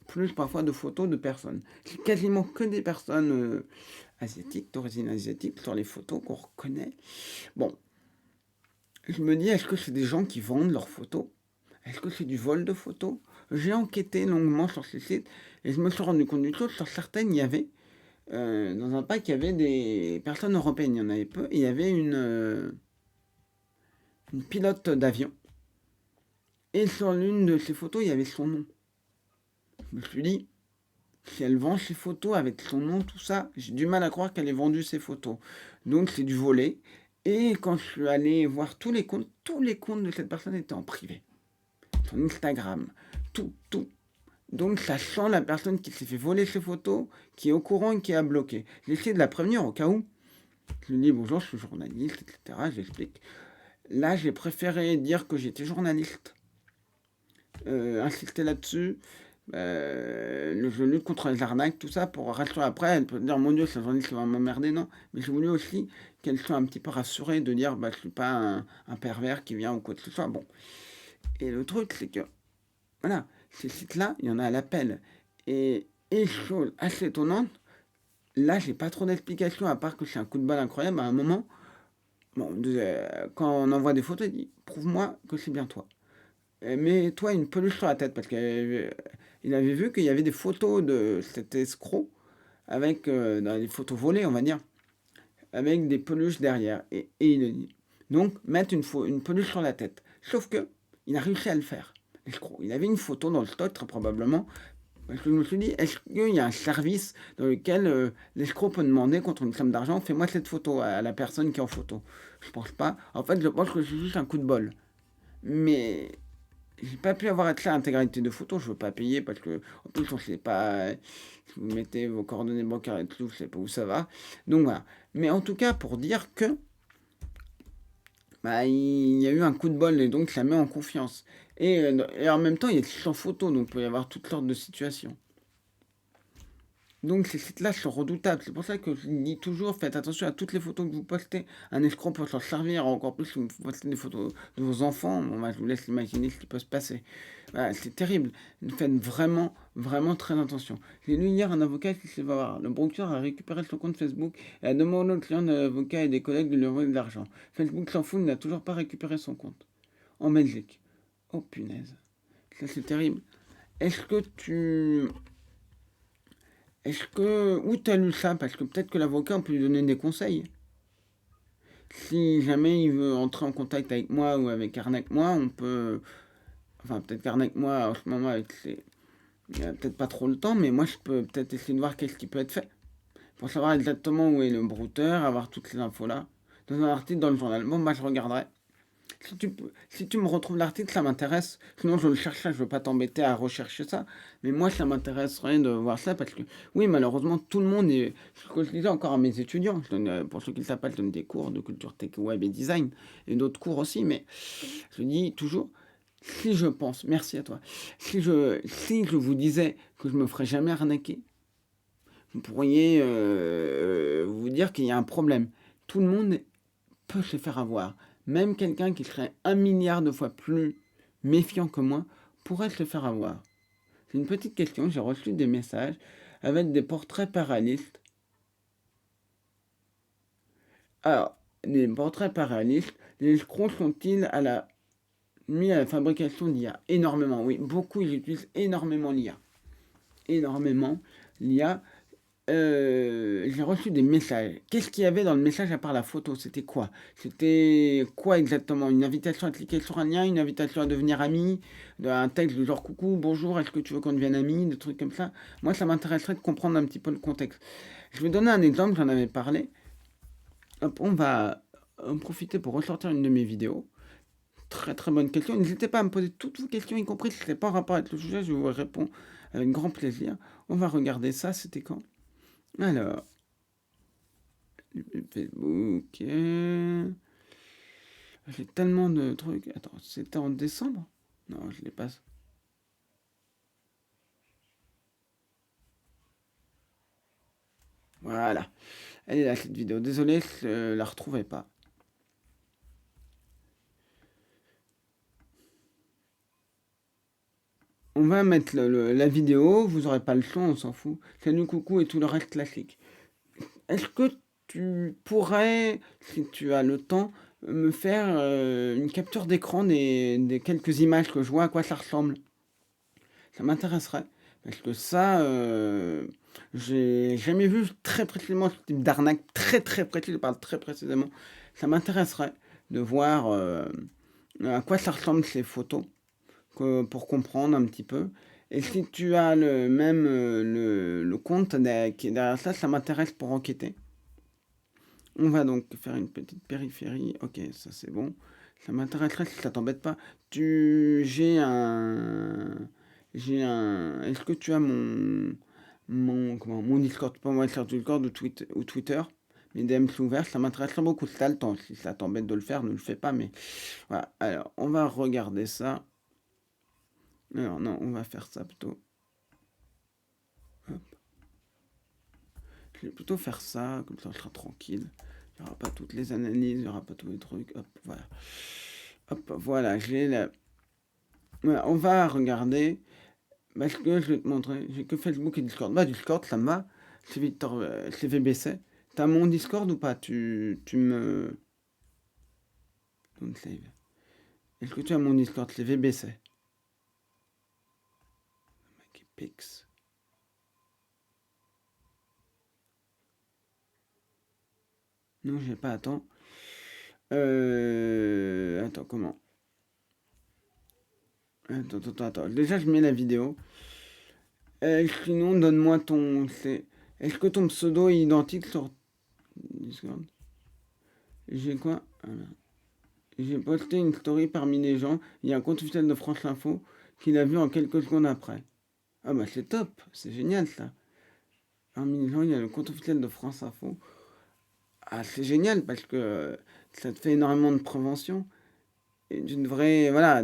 plus parfois de photos de personnes. C'est quasiment que des personnes asiatiques, d'origine asiatique, sur les photos qu'on reconnaît. Bon, je me dis, est-ce que c'est des gens qui vendent leurs photos? Est-ce que c'est du vol de photos? J'ai enquêté longuement sur ces sites et je me suis rendu compte d'une chose, sur certaines, il y avait, dans un pack, il y avait des personnes européennes, il y en avait peu, et il y avait une pilote d'avion. Et sur l'une de ces photos, il y avait son nom. Je me suis dit, si elle vend ses photos avec son nom, tout ça, j'ai du mal à croire qu'elle ait vendu ses photos. Donc c'est du volé. Et quand je suis allé voir tous les comptes de cette personne étaient en privé. Son Instagram, tout. Donc ça sent la personne qui s'est fait voler ses photos, qui est au courant et qui a bloqué. J'ai essayé de la prévenir au cas où. Je lui dis bonjour, je suis journaliste, etc. J'explique. Là, j'ai préféré dire que j'étais journaliste. Insister là-dessus. Je lutte contre les arnaques, tout ça, pour rassurer après. Elle peut dire, mon Dieu, cette journaliste va m'emmerder, non. Mais j'ai voulu aussi qu'elle soit un petit peu rassurée de dire, bah, je suis pas un pervers qui vient ou quoi que ce soit. Bon. Et le truc, c'est que, voilà, ces sites-là, il y en a à l'appel. Et chose assez étonnante, là, j'ai pas trop d'explications, à part que c'est un coup de balle incroyable. À un moment, bon, quand on envoie des photos, il dit, prouve-moi que c'est bien toi. Mets-toi une peluche sur la tête, parce qu'il avait vu qu'il y avait des photos de cet escroc, avec dans les photos volées, on va dire, avec des peluches derrière. Et il dit, donc, mettre une peluche sur la tête. Sauf que, il a réussi à le faire, l'escroc. Il avait une photo dans le stock, très probablement, Parce que je me suis dit, est-ce qu'il y a un service dans lequel l'escroc peut demander contre une somme d'argent, fais-moi cette photo à la personne qui est en photo. Je pense pas. En fait, je pense que c'est juste un coup de bol. Mais j'ai pas pu avoir accès à l'intégralité de photos. Je veux pas payer parce que, en plus, on sait pas si vous mettez vos coordonnées bancaires et tout, je sais pas où ça va. Donc voilà. Mais en tout cas, pour dire que bah, il y a eu un coup de bol et donc ça met en confiance. Et en même temps, il y a 600 photos, donc il peut y avoir toutes sortes de situations. Donc ces sites-là sont redoutables. C'est pour ça que je dis toujours, faites attention à toutes les photos que vous postez. Un escroc peut s'en servir, encore plus si vous postez des photos de vos enfants. Bon, bah, je vous laisse imaginer ce qui peut se passer. Voilà, c'est terrible. Faites vraiment, vraiment très attention. J'ai lu hier un avocat qui s'est fait avoir. Le broker a récupéré son compte Facebook et a demandé aux clients de l'avocat et des collègues de lui envoyer de l'argent. Facebook s'en fout, il n'a toujours pas récupéré son compte. En Belgique. Oh punaise. Ça c'est terrible. Est-ce que tu Est-ce que... Où t'as lu ça? Parce que peut-être que l'avocat, on peut lui donner des conseils. Si jamais il veut entrer en contact avec moi ou avec Arnaque Moi, on peut... Enfin, peut-être qu'Arnaque Moi, en ce moment, avec ses... il a peut-être pas trop le temps, mais moi, je peux peut-être essayer de voir qu'est-ce qui peut être fait. Pour savoir exactement où est le brouteur, avoir toutes ces infos-là. Dans un article dans le journal. Bon, bah, je regarderai. Si tu me retrouves l'article, ça m'intéresse. Sinon, je le chercherai, je ne veux pas t'embêter à rechercher ça. Mais moi, ça m'intéresserait de voir ça parce que, oui, malheureusement, tout le monde est. Ce que je disais encore à mes étudiants, pour ceux qui ne savent pas, je donne des cours de culture tech, web et design et d'autres cours aussi. Mais je dis toujours, si je pense, merci à toi, si je vous disais que je me ferais jamais arnaquer, vous pourriez vous dire qu'il y a un problème. Tout le monde peut se faire avoir. Même quelqu'un qui serait 1 milliard de fois plus méfiant que moi pourrait se faire avoir. C'est une petite question, j'ai reçu des messages avec des portraits paralystes. Alors, les portraits paralystes, les escrocs sont-ils mis à la fabrication d'IA? Énormément, oui. Beaucoup, ils utilisent énormément l'IA. Énormément l'IA. J'ai reçu des messages. Qu'est-ce qu'il y avait dans le message à part la photo? C'était quoi? C'était quoi exactement? Une invitation à cliquer sur un lien, une invitation à devenir ami, un texte du genre coucou, bonjour, est-ce que tu veux qu'on devienne ami, des trucs comme ça. Moi, ça m'intéresserait de comprendre un petit peu le contexte. Je vais donner un exemple, j'en avais parlé. Hop, on va en profiter pour ressortir une de mes vidéos. Très très bonne question. N'hésitez pas à me poser toutes vos questions, y compris si ce n'est pas en rapport avec le sujet, je vous réponds avec grand plaisir. On va regarder ça, c'était quand? Alors, Facebook. J'ai tellement de trucs. Attends, c'était en décembre? Non, je l'ai pas. Voilà. Elle est là, cette vidéo. Désolé, je la retrouvais pas. On va mettre la vidéo, vous aurez pas le son, on s'en fout. Salut, coucou et tout le reste classique. Est-ce que tu pourrais, si tu as le temps, me faire une capture d'écran des quelques images que je vois, à quoi ça ressemble? Ça m'intéresserait. Parce que ça, j'ai jamais vu très précisément ce type d'arnaque, très très précis, je parle très précisément. Ça m'intéresserait de voir à quoi ça ressemble ces photos, pour comprendre un petit peu. Et si tu as le même le compte qui est derrière ça, ça m'intéresse pour enquêter. On va donc faire une petite périphérie. Ok, ça c'est bon. Ça m'intéresserait si ça t'embête pas. J'ai un. Est-ce que tu as mon Discord? Pas moi, sur Discord ou Twitter. Mes DM sont ouverts, ça m'intéresserait beaucoup. Si t'as le temps, si ça t'embête de le faire, ne le fais pas. Mais voilà. Alors, on va regarder ça. Alors, non, on va faire ça plutôt. Hop. Je vais plutôt faire ça, comme ça on sera tranquille. Il n'y aura pas toutes les analyses, il n'y aura pas tous les trucs. Hop, voilà. Hop, voilà, j'ai la. Voilà, on va regarder. Parce que je vais te montrer. J'ai que Facebook et Discord. Bah, Discord, ça me va. C'est Victor, c'est VBC. T'as mon Discord ou pas? Tu me. Don't save. Est-ce que tu as mon Discord? C'est VBC. Mec, Pix. Non, j'ai pas. Attends. Attends, comment? Attends. Déjà, je mets la vidéo. Sinon, donne-moi ton... Est-ce que ton pseudo est identique sur Discord? J'ai quoi? Voilà. J'ai posté une story parmi les gens. Il y a un compte officiel de France Info qui l'a vu en quelques secondes après. Ah bah c'est top, c'est génial ça. Parmi les gens, il y a le compte officiel de France Info. Ah c'est génial parce que ça te fait énormément de prévention. Et tu devrais, voilà,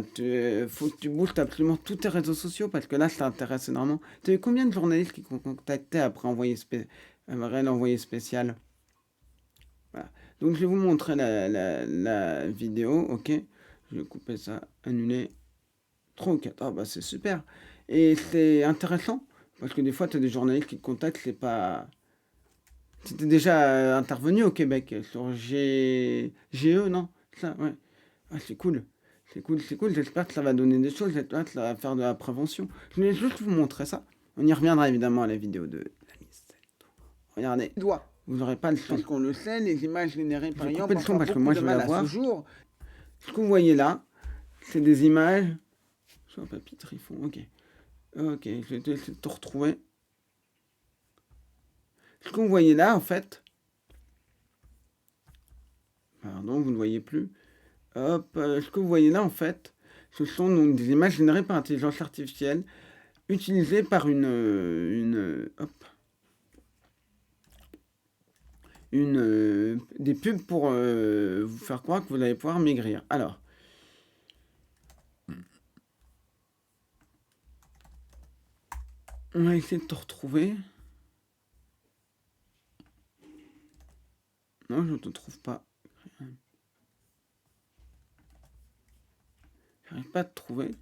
faut que tu boostes absolument tous tes réseaux sociaux parce que là, ça intéresse énormément. Tu as eu combien de journalistes qui t'ont contacté après l'envoyé spécial? Voilà. Donc, je vais vous montrer la vidéo, ok? Je vais couper ça, annuler. 3 ou 4. Ah, bah, c'est super. Et c'est intéressant parce que des fois, tu as des journalistes qui te contactent, c'est pas. C'était déjà intervenu au Québec sur GE, non? Ça, ouais. Ah, c'est cool. C'est cool, c'est cool. J'espère que ça va donner des choses. J'espère que ça va faire de la prévention. Je voulais juste vous montrer ça. On y reviendra évidemment à la vidéo de la Miss. Regardez. Doigt. Vous n'aurez pas le son. Parce qu'on le sait, les images générées par Je vais IA couper le son parce que moi je veux la voir. ce jour. Ce que vous voyez là, c'est des images. Sur un papier Trifon, ok. Ok, je vais essayer de te retrouver. Ce que vous voyez là, en fait. Pardon, vous ne voyez plus. Hop, ce que vous voyez là, en fait, ce sont donc des images générées par intelligence artificielle, utilisées par des pubs pour vous faire croire que vous allez pouvoir maigrir. Alors, on va essayer de te retrouver. Non, je ne te trouve pas. J'arrive pas à te trouver.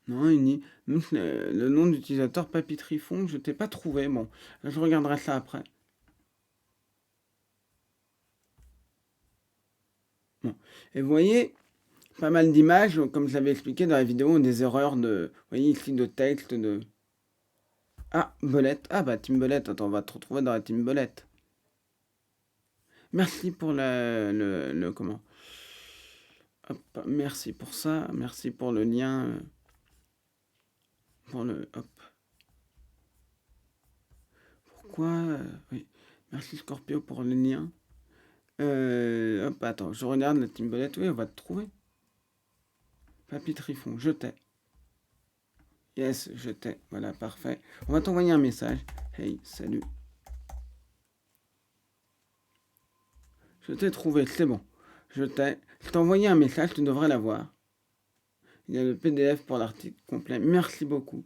Non, il dit, même le nom d'utilisateur Papy Trifon, je t'ai pas trouvé. Bon, là, je regarderai ça après. Bon. Et vous voyez, pas mal d'images, comme je l'avais expliqué dans la vidéo, des erreurs de, vous voyez ici, de texte, de... Ah, Belette. Ah bah, Team Belette. Attends, on va te retrouver dans la Team Belette. Merci pour comment? Hop, merci pour ça. Merci pour le lien. Pour le... Hop. Pourquoi oui. Merci Scorpio pour le lien. Hop, attends, je regarde la Team Belette. Oui, on va te trouver. Papy Trifon, je t'ai. Yes, je t'ai. Voilà, parfait. On va t'envoyer un message. Hey, salut. Je t'ai trouvé, c'est bon. Je t'ai envoyé un message, tu devrais l'avoir. Il y a le PDF pour l'article complet. Merci beaucoup.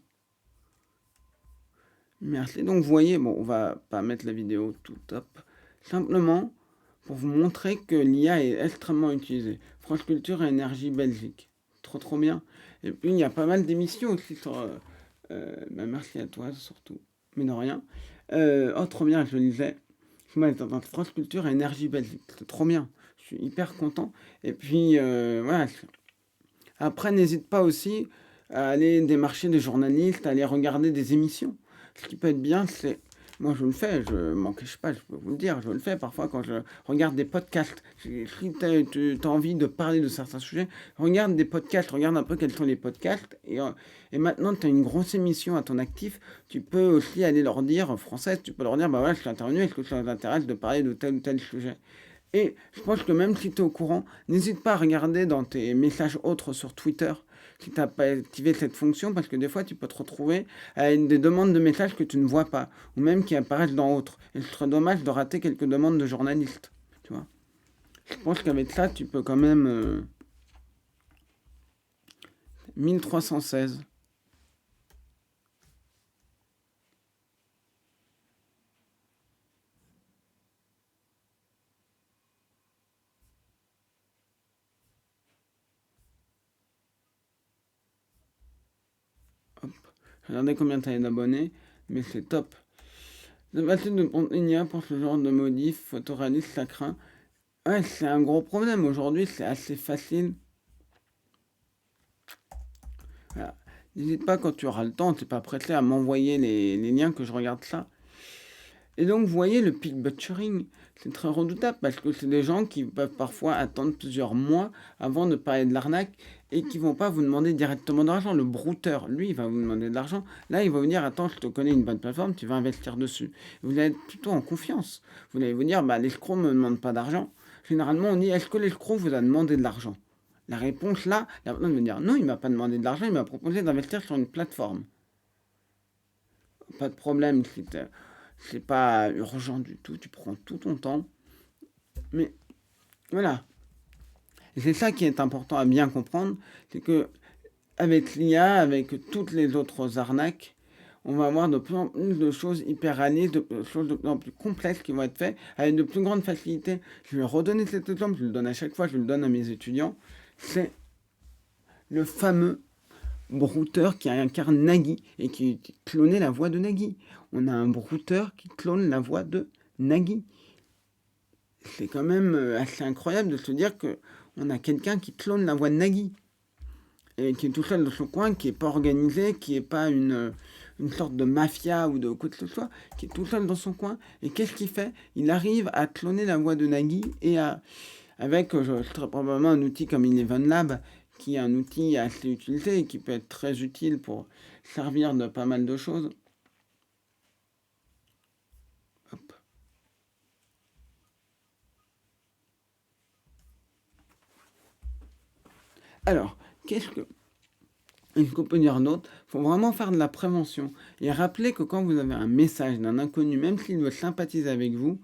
Merci. Donc, vous voyez, bon, on va pas mettre la vidéo tout top. Simplement, pour vous montrer que l'IA est extrêmement utilisée. France Culture et Énergie Belgique. Trop, trop bien. Et puis, il y a pas mal d'émissions aussi sur... bah, merci à toi, surtout. Mais de rien. Oh, trop bien, je le lisais. Dans France Culture et Énergie Belgique. C'est trop bien. Je suis hyper content. Et puis, voilà. Après, n'hésite pas aussi à aller démarcher des journalistes, à aller regarder des émissions. Ce qui peut être bien, c'est... Moi, je le fais, je m'en cache pas, je peux vous le dire, je le fais parfois quand je regarde des podcasts. Si tu as envie de parler de certains sujets, regarde des podcasts, regarde un peu quels sont les podcasts. Et maintenant, tu as une grosse émission à ton actif, tu peux aussi aller leur dire, en français, tu peux leur dire, bah voilà, je suis intervenu, est-ce que ça vous intéresse de parler de tel ou tel sujet? Et je pense que même si tu es au courant, n'hésite pas à regarder dans tes messages autres sur Twitter si tu n'as pas activé cette fonction, parce que des fois tu peux te retrouver à des demandes de messages que tu ne vois pas, ou même qui apparaissent dans autres. Et ce serait dommage de rater quelques demandes de journalistes. Tu vois. Je pense qu'avec ça, tu peux quand même... 1316. Hop. Regardez combien tu as d'abonnés, mais c'est top. Le facile de prendre une IA pour ce genre de modif photoréaliste, ça craint. Ouais, c'est un gros problème. Aujourd'hui, c'est assez facile. Voilà. N'hésite pas quand tu auras le temps, tu n'es pas pressé à m'envoyer les liens que je regarde ça. Et donc, vous voyez, le pick butchering, c'est très redoutable parce que c'est des gens qui peuvent parfois attendre plusieurs mois avant de parler de l'arnaque et qui vont pas vous demander directement d'argent. Le brouteur, lui, il va vous demander de l'argent. Là, il va vous dire, attends, je te connais une bonne plateforme, tu vas investir dessus. Vous allez être plutôt en confiance. Vous allez vous dire, bah, l'escroc ne me demande pas d'argent. Généralement, on dit, est-ce que l'escroc vous a demandé de l'argent? La réponse, là, la personne va dire, non, il m'a pas demandé de l'argent, il m'a proposé d'investir sur une plateforme. Pas de problème, c'est pas urgent du tout, tu prends tout ton temps. Mais voilà. Et c'est ça qui est important à bien comprendre, c'est que avec l'IA, avec toutes les autres arnaques, on va avoir de plus en plus de choses hyper réalistes, de choses de plus en plus complexes qui vont être faites avec de plus grandes facilités. Je vais redonner cet exemple, je le donne à chaque fois, je le donne à mes étudiants. C'est le fameux brouteur qui incarne Nagui et qui clonait la voix de Nagui. On a un brouteur qui clone la voix de Nagui. C'est quand même assez incroyable de se dire que on a quelqu'un qui clone la voix de Nagui et qui est tout seul dans son coin, qui n'est pas organisé, qui n'est pas une sorte de mafia ou de quoi que ce soit, qui est tout seul dans son coin. Et qu'est-ce qu'il fait? Il arrive à cloner la voix de Nagui et avec très probablement un outil comme Eleven Lab, qui est un outil assez utilisé et qui peut être très utile pour servir de pas mal de choses. Hop. Alors, qu'est-ce qu'on peut dire d'autre? Il faut vraiment faire de la prévention et rappeler que quand vous avez un message d'un inconnu, même s'il veut sympathiser avec vous,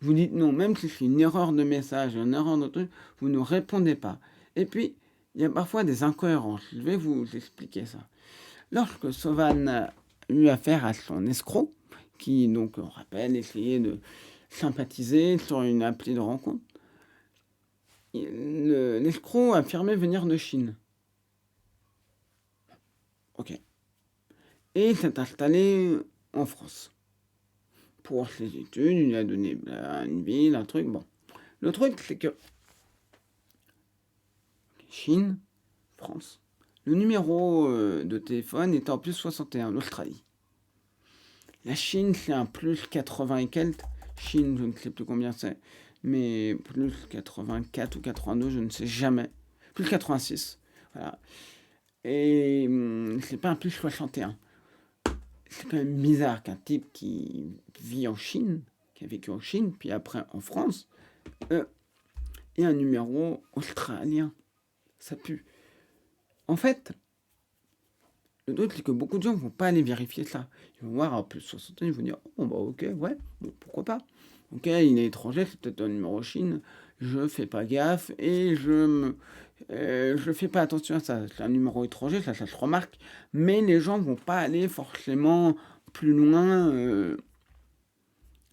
vous dites non, même si c'est une erreur de message, une erreur de truc, vous ne répondez pas. Et puis, il y a parfois des incohérences. Je vais vous expliquer ça. Lorsque Sovan a eu affaire à son escroc, qui, donc, on rappelle, essayait de sympathiser sur une appli de rencontre, l'escroc affirmait venir de Chine. Ok. Et il s'est installé en France. Pour ses études, il a donné une ville, un truc, bon. Le truc, c'est que Chine, France, le numéro de téléphone est en plus 61, l'Australie. La Chine, c'est un plus 80 et quelques. Chine, je ne sais plus combien c'est, mais plus 84 ou 82, je ne sais jamais. Plus 86, voilà. Et c'est pas un plus 61. C'est quand même bizarre qu'un type qui vit en Chine, qui a vécu en Chine, puis après en France, ait un numéro australien. Ça pue. En fait, le truc, c'est que beaucoup de gens ne vont pas aller vérifier ça. Ils vont voir un plus 61, ils vont dire, oh bah ok, ouais, bon, pourquoi pas. Ok, il est étranger, c'est peut-être un numéro Chine, je fais pas gaffe et je fais pas attention à ça. C'est un numéro étranger, ça se remarque, mais les gens vont pas aller forcément plus loin.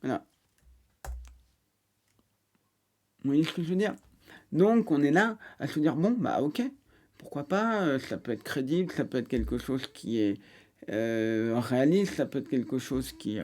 Voilà. Vous voyez ce que je veux dire? Donc on est là à se dire, bon, bah ok, pourquoi pas, ça peut être crédible, ça peut être quelque chose qui est réaliste, ça peut être quelque chose qui...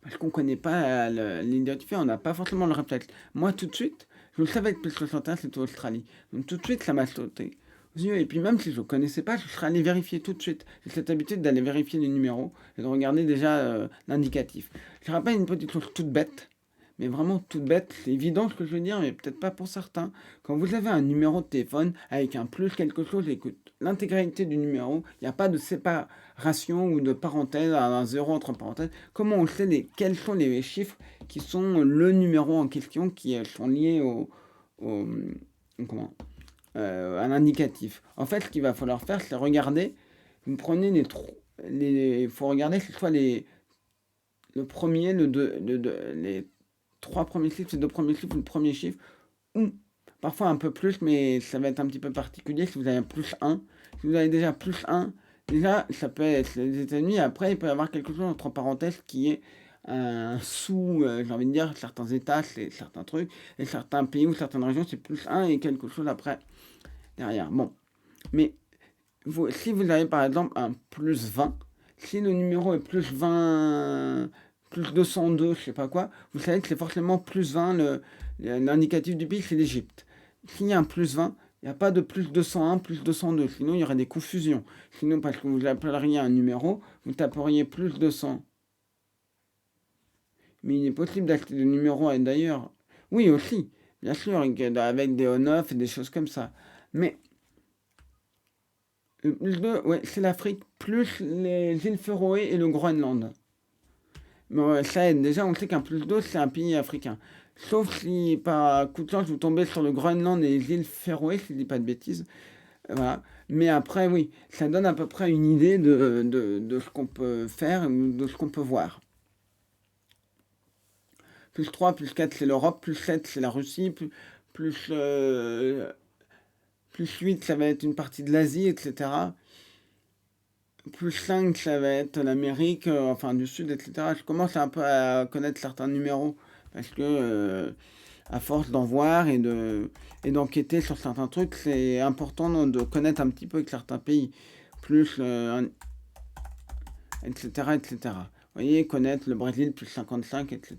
Parce qu'on ne connaît pas l'identité, on n'a pas forcément le réflexe. Moi, tout de suite, je le savais que plus 61, c'était Australie. Donc tout de suite, ça m'a sauté aux yeux. Et puis même si je ne connaissais pas, je serais allé vérifier tout de suite. J'ai cette habitude d'aller vérifier les numéros et de regarder déjà l'indicatif. Je rappelle une petite chose toute bête, mais vraiment toute bête. C'est évident ce que je veux dire, mais peut-être pas pour certains. Quand vous avez un numéro de téléphone avec un plus quelque chose et que l'intégralité du numéro, il n'y a pas de séparation ou de parenthèse, un zéro entre parenthèses, comment on sait quels sont les chiffres qui sont le numéro en question qui sont liés comment, à l'indicatif? En fait, ce qu'il va falloir faire, c'est regarder. Vous prenez il faut regarder que ce soit le premier, les trois premiers chiffres, c'est deux premiers chiffres, le premier chiffre, ou parfois un peu plus, mais ça va être un petit peu particulier si vous avez un plus 1. Si vous avez déjà plus 1, déjà ça peut être les États-Unis. Après, il peut y avoir quelque chose entre parenthèses qui est un sous, j'ai envie de dire, certains États, c'est certains trucs, et certains pays ou certaines régions, c'est plus 1 et quelque chose après derrière. Bon, mais si vous avez par exemple un plus 20, si le numéro est plus 20, plus 202, je sais pas quoi, vous savez que c'est forcément plus 20, l'indicatif du pays, c'est l'Égypte. S'il y a un plus 20, il n'y a pas de plus 201, plus 202, sinon il y aurait des confusions. Sinon, parce que vous appelleriez un numéro, vous taperiez plus 200. Mais il est possible d'acheter des numéros d'ailleurs. Oui, aussi, bien sûr, avec des on-off et des choses comme ça. Mais ouais, c'est l'Afrique plus les îles Féroé et le Groenland. Mais ouais, ça aide. Déjà, on sait qu'un plus 2, c'est un pays africain. Sauf si, par coup de chance, vous tombez sur le Groenland et les îles Féroé, si je dis pas de bêtises. Voilà. Mais après, oui, ça donne à peu près une idée de ce qu'on peut faire, de ce qu'on peut voir. Plus 3, plus 4, c'est l'Europe, plus 7, c'est la Russie, plus 8, ça va être une partie de l'Asie, etc. Plus 5, ça va être l'Amérique, enfin du Sud, etc. Je commence un peu à connaître certains numéros parce que à force d'en voir et d'enquêter sur certains trucs, c'est important de connaître un petit peu avec certains pays, plus etc., etc. Vous voyez, connaître le Brésil plus 55, etc.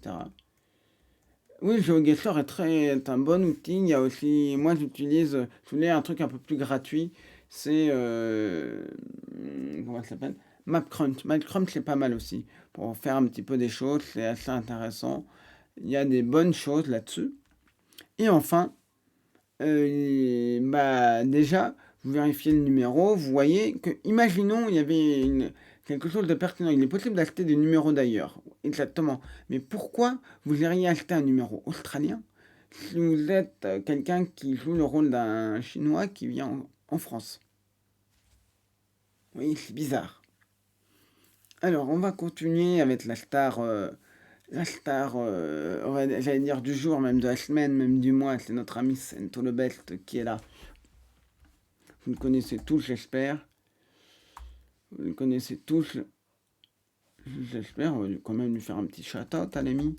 Oui, GeoGuessr est un bon outil. Il y a aussi, moi j'utilise, je voulais un truc un peu plus gratuit, c'est, comment ça s'appelle? MapCrunch. MapCrunch c'est pas mal aussi, pour faire un petit peu des choses, c'est assez intéressant. Il y a des bonnes choses là-dessus. Et enfin, bah déjà, vous vérifiez le numéro, vous voyez que, imaginons, il y avait quelque chose de pertinent. Il est possible d'acheter des numéros d'ailleurs, exactement. Mais pourquoi vous iriez acheter un numéro australien si vous êtes quelqu'un qui joue le rôle d'un Chinois qui vient en France? Oui, c'est bizarre. Alors, on va continuer avec j'allais dire du jour, même de la semaine, même du mois. C'est notre ami Sento Le Best qui est là. Vous le connaissez tous, j'espère. Vous le connaissez tous, j'espère. On va quand même lui faire un petit shout-out à l'ami.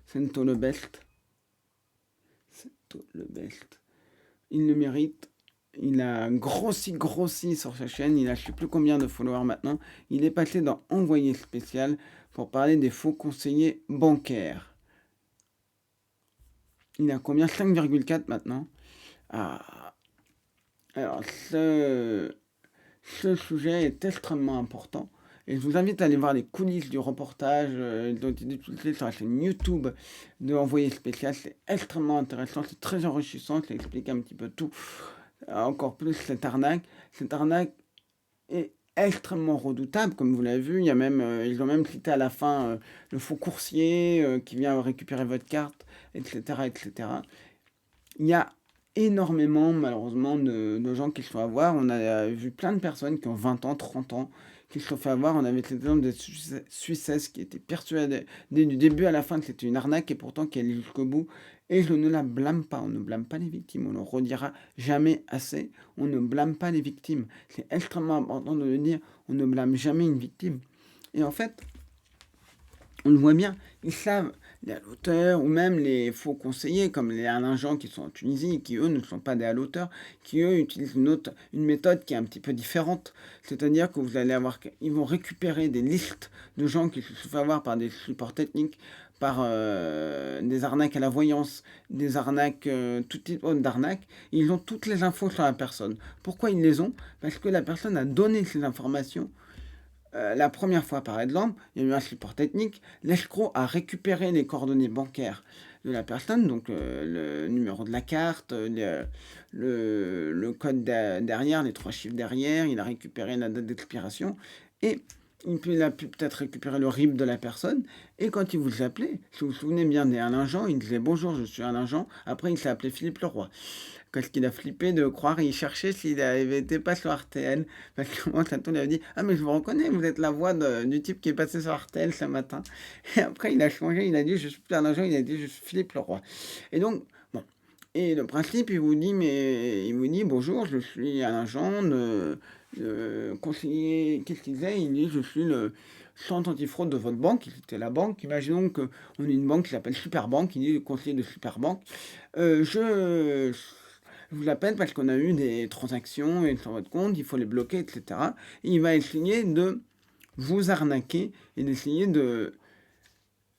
Sento Le Best. Sento Le Best. Il le mérite. Il a grossi sur sa chaîne. Il a je sais plus combien de followers maintenant. Il est passé dans Envoyé spécial pour parler des faux conseillers bancaires. Il a combien? 5,4 maintenant. Ah. Alors, ce sujet est extrêmement important. Et je vous invite à aller voir les coulisses du reportage dont il est utilisé sur la chaîne YouTube de Envoyé spécial. C'est extrêmement intéressant, c'est très enrichissant, ça explique un petit peu tout. Encore plus cette arnaque. Cette arnaque est extrêmement redoutable, comme vous l'avez vu. Il y a même, ils ont même cité à la fin le faux coursier qui vient récupérer votre carte, etc., etc. Il y a énormément, malheureusement, de gens qui se font avoir. On a vu plein de personnes qui ont 20 ans, 30 ans, qui se sont fait avoir. On avait l'exemple de Suissesse qui était persuadée du début à la fin que c'était une arnaque et pourtant qui allait jusqu'au bout. Et je ne la blâme pas, on ne blâme pas les victimes, on ne le redira jamais assez, on ne blâme pas les victimes. C'est extrêmement important de le dire, on ne blâme jamais une victime. Et en fait, on le voit bien, ils savent, les haloteurs, ou même les faux conseillers, comme les Alain Jean qui sont en Tunisie, qui eux ne sont pas des haloteurs, qui eux utilisent une méthode qui est un petit peu différente. C'est-à-dire que vous allez avoir, ils vont récupérer des listes de gens qui se sont fait avoir par des supports techniques, par des arnaques à la voyance, des arnaques, tout type d'arnaques. Ils ont toutes les infos sur la personne. Pourquoi ils les ont? Parce que la personne a donné ces informations la première fois, par exemple, il y a eu un support technique. L'escroc a récupéré les coordonnées bancaires de la personne, donc le numéro de la carte, le code derrière, les 3 chiffres derrière. Il a récupéré la date d'expiration et il a pu peut-être récupérer le RIB de la personne. Et quand il vous appelait, si vous vous souvenez bien d'Alain Jean, il disait bonjour, je suis Alain Jean. Après, il s'est appelé Philippe Leroy. Parce qu'il a flippé de croire, il cherchait s'il n'était pas sur RTL. Parce que moi, Santo lui avait dit ah, mais je vous reconnais, vous êtes la voix du type qui est passé sur RTL ce matin. Et après, il a changé, il a dit je suis plus Alain Jean, il a dit je suis Philippe Leroy. Et donc, bon. Et le principe, il vous dit bonjour, je suis Alain Jean, conseiller. Qu'est-ce qu'il disait? Il dit je suis le centre antifraude de votre banque. C'était la banque. Imaginons qu'on ait une banque qui s'appelle Superbank. Il dit le conseiller de Superbank. Je vous appelle parce qu'on a eu des transactions sur votre compte, il faut les bloquer, etc. Et il va essayer de vous arnaquer et d'essayer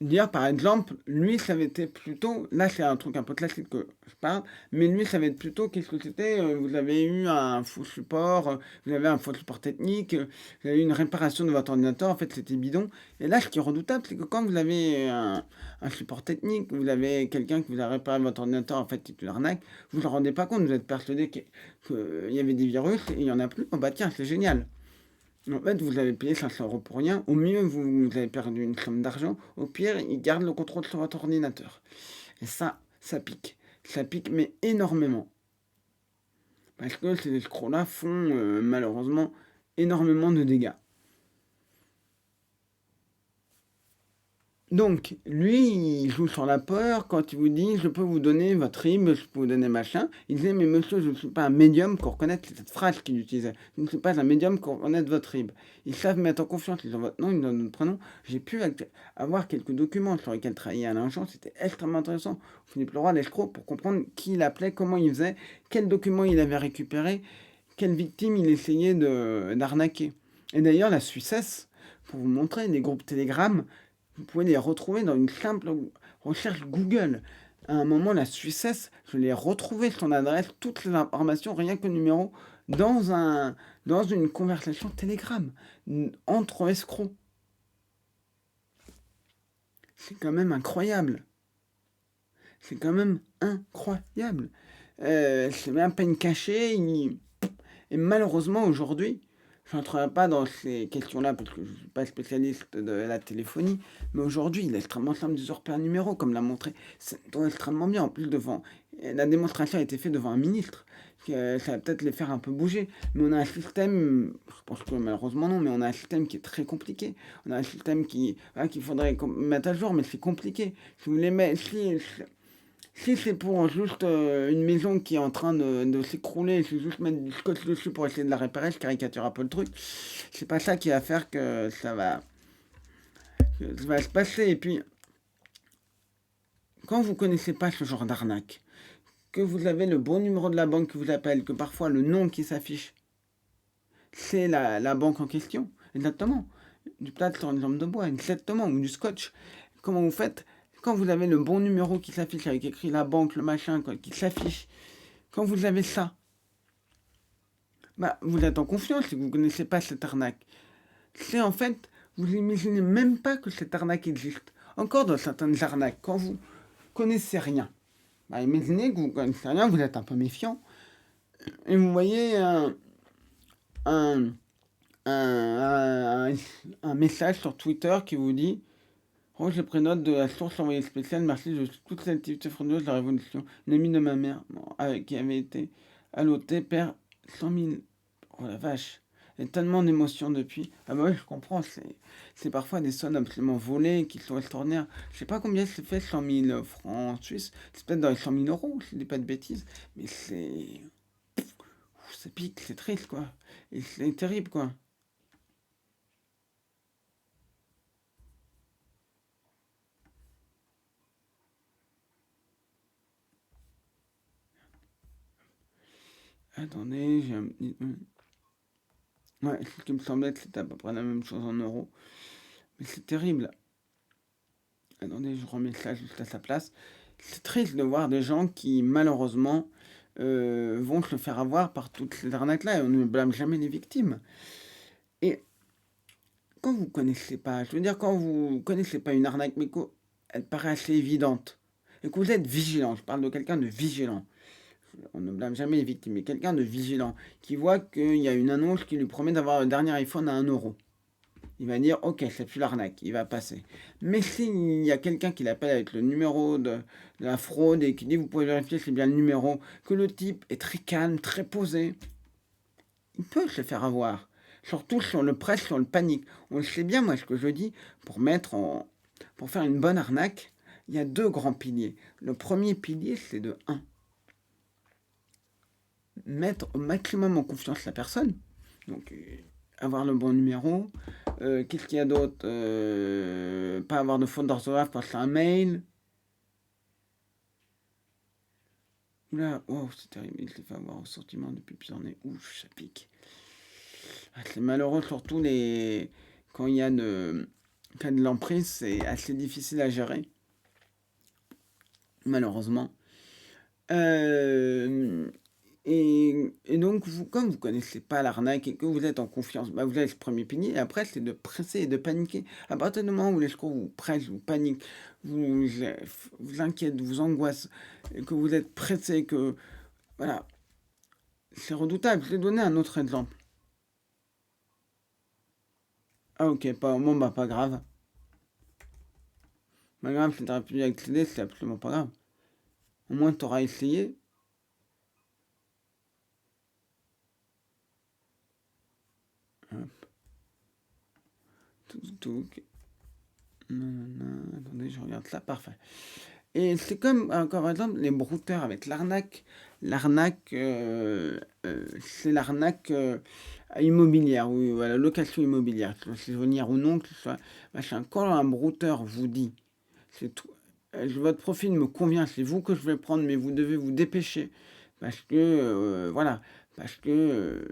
dire, par exemple, lui, ça avait été plutôt, là c'est un truc un peu classique que je parle, mais lui, ça va être plutôt, qu'est-ce que c'était? Vous avez eu un faux support, vous avez un faux support technique, vous avez eu une réparation de votre ordinateur, en fait c'était bidon. Et là, ce qui est redoutable, c'est que quand vous avez un support technique, vous avez quelqu'un qui vous a réparé votre ordinateur, en fait c'est une arnaque, vous ne vous rendez pas compte, vous êtes persuadé qu'il y avait des virus, et il n'y en a plus, oh bah tiens, c'est génial. En fait, vous avez payé 500 € pour rien. Au mieux, vous avez perdu une somme d'argent. Au pire, ils gardent le contrôle sur votre ordinateur. Et ça pique. Ça pique, mais énormément. Parce que ces escrocs-là font malheureusement énormément de dégâts. Donc, lui, il joue sur la peur quand il vous dit je peux vous donner votre RIB, je peux vous donner machin. Il disait mais monsieur, je ne suis pas un médium pour reconnaître cette phrase qu'il utilisait. Je ne suis pas un médium pour reconnaître votre RIB. Ils savent mettre en confiance, ils ont votre nom, ils ont votre prénom. J'ai pu avoir quelques documents sur lesquels travailler à l'agence, c'était extrêmement intéressant. Philippe Leroy, l'escroc, pour comprendre qui il appelait, comment il faisait, quels documents il avait récupéré, quelle victime il essayait d'arnaquer. Et d'ailleurs, la Suissesse, pour vous montrer, les groupes Telegram, vous pouvez les retrouver dans une simple recherche Google. À un moment, la Suissesse, je l'ai retrouvé son adresse, toutes les informations, rien que le numéro, dans une conversation Telegram entre escrocs. C'est quand même incroyable. C'est quand même incroyable. C'est même peine cachée. Et malheureusement, aujourd'hui, je n'entrerai pas dans ces questions-là parce que je ne suis pas spécialiste de la téléphonie, mais aujourd'hui, il est extrêmement simple d'usurper un numéro, comme l'a montré. C'est extrêmement bien. En plus, la démonstration a été faite devant un ministre. Ça va peut-être les faire un peu bouger. Mais on a un système, je pense que malheureusement non, mais on a un système qui est très compliqué. On a un système qu'il faudrait mettre à jour, mais c'est compliqué. Si vous les mettez, si c'est pour juste une maison qui est en train de s'écrouler, c'est juste mettre du scotch dessus pour essayer de la réparer, je caricature un peu le truc, c'est pas ça qui va faire que ça va se passer. Et puis, quand vous connaissez pas ce genre d'arnaque, que vous avez le bon numéro de la banque qui vous appelle, que parfois le nom qui s'affiche, c'est la banque en question, exactement. Du plâtre sur une lampe de bois, exactement, ou du scotch. Comment vous faites quand vous avez le bon numéro qui s'affiche avec écrit la banque, le machin, quoi, qui s'affiche, quand vous avez ça, bah, vous êtes en confiance si vous ne connaissez pas cette arnaque. C'est en fait, vous n'imaginez même pas que cette arnaque existe. Encore dans certaines arnaques, quand vous connaissez rien, bah, imaginez que vous connaissez rien, vous êtes un peu méfiant, et vous voyez un, un, un message sur Twitter qui vous dit oh, j'ai pris note de la source envoyée spéciale, merci de toute l'activité frauduleuse de la Révolution. Une amie de ma mère, qui avait été allotée, perd 100 000. Oh la vache, il y a tellement d'émotions depuis. Ah bah oui, je comprends, c'est parfois des sommes absolument volées qui sont extraordinaires. Je sais pas combien c'est fait 100 000 francs suisses, c'est peut-être dans les 100 000 euros, je dis pas de bêtises, mais ça pique, c'est triste quoi, et c'est terrible quoi. Attendez, j'ai un... Ouais, ce qui me semblait que c'était à peu près la même chose en euros. Mais c'est terrible. Attendez, je remets ça juste à sa place. C'est triste de voir des gens qui, malheureusement, vont se faire avoir par toutes ces arnaques-là. Et on ne blâme jamais les victimes. Et quand vous connaissez pas, je veux dire, quand vous connaissez pas une arnaque, mais qu'elle paraît assez évidente, et que vous êtes vigilant, je parle de quelqu'un de vigilant. On ne blâme jamais les victimes, mais quelqu'un de vigilant, qui voit qu'il y a une annonce qui lui promet d'avoir le dernier iPhone à 1 €. Il va dire ok, c'est plus l'arnaque, il va passer. Mais s'il y a quelqu'un qui l'appelle avec le numéro de la fraude et qui dit vous pouvez vérifier c'est bien le numéro, que le type est très calme, très posé, il peut se faire avoir. Surtout sur le presse, sur le panique. On le sait bien, moi, ce que je dis, pour faire une bonne arnaque, il y a 2 grands piliers. Le premier pilier, c'est de 1. Mettre au maximum en confiance la personne. Donc, avoir le bon numéro. Qu'est-ce qu'il y a d'autre pas avoir de faute d'orthographe quand c'est un mail. Oula, oh, c'est terrible, il s'est fait avoir au sentiment depuis plusieurs années. Ouf, ça pique. Ah, c'est malheureux, surtout quand il y a qui a de l'emprise, c'est assez difficile à gérer, malheureusement. Et donc, comme vous connaissez pas l'arnaque et que vous êtes en confiance, bah, vous avez ce premier pilier. Et après, c'est de presser et de paniquer. À partir du moment où l'escroc vous presse, vous panique, vous, vous inquiète, vous angoisse, et que vous êtes pressé, que voilà, c'est redoutable. Je vais donner un autre exemple. Ah ok, bon, bah pas grave. Pas grave, si t'aurais pu y accéder, c'est absolument pas grave. Au moins, t'auras essayé. Hop. Tout. Attendez, je regarde ça, parfait. Et c'est comme, encore par exemple, les brouteurs avec l'arnaque. L'arnaque, c'est l'arnaque immobilière, ou la location immobilière, que ce soit saisonnière ou non, que ce soit machin. Quand un brouteur vous dit, c'est tout, votre profil me convient, c'est vous que je vais prendre, mais vous devez vous dépêcher, parce que, voilà, parce que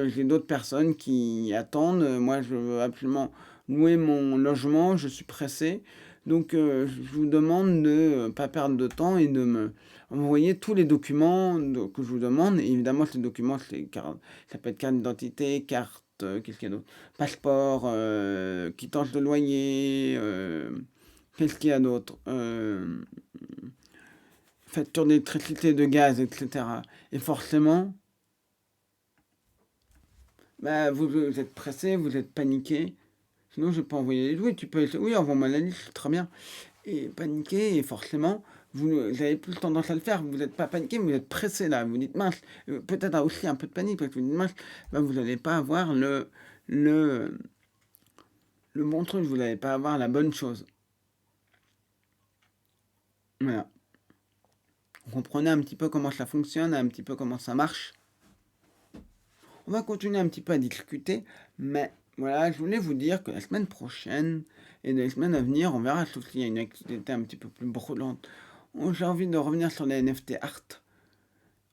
j'ai d'autres personnes qui attendent, moi je veux absolument louer mon logement, je suis pressé. Donc, je vous demande de ne pas perdre de temps et de me envoyer tous les documents que je vous demande. Et évidemment, ces documents, ça peut être carte d'identité, carte, qu'est-ce qu'il y a d'autre? Passeport, quittance de loyer, qu'est-ce qu'il y a d'autre? Facture d'électricité, de gaz, etc. Et forcément, bah, vous êtes pressé, vous êtes paniqué. Sinon, je peux envoyer les oui, tu peux. Oui, envoie-moi la liste, très bien. Et paniqué, et forcément, vous avez plus tendance à le faire. Vous n'êtes pas paniqué, mais vous êtes pressé là. Vous dites mince, peut-être aussi un peu de panique, parce que vous dites mince, bah, vous n'allez pas avoir le, le bon truc, vous n'allez pas avoir la bonne chose. Voilà. Vous comprenez un petit peu comment ça fonctionne, un petit peu comment ça marche. On va continuer un petit peu à discuter, mais voilà, je voulais vous dire que la semaine prochaine et les semaines à venir, on verra sauf s'il y a une activité un petit peu plus brûlante. J'ai envie de revenir sur les NFT art.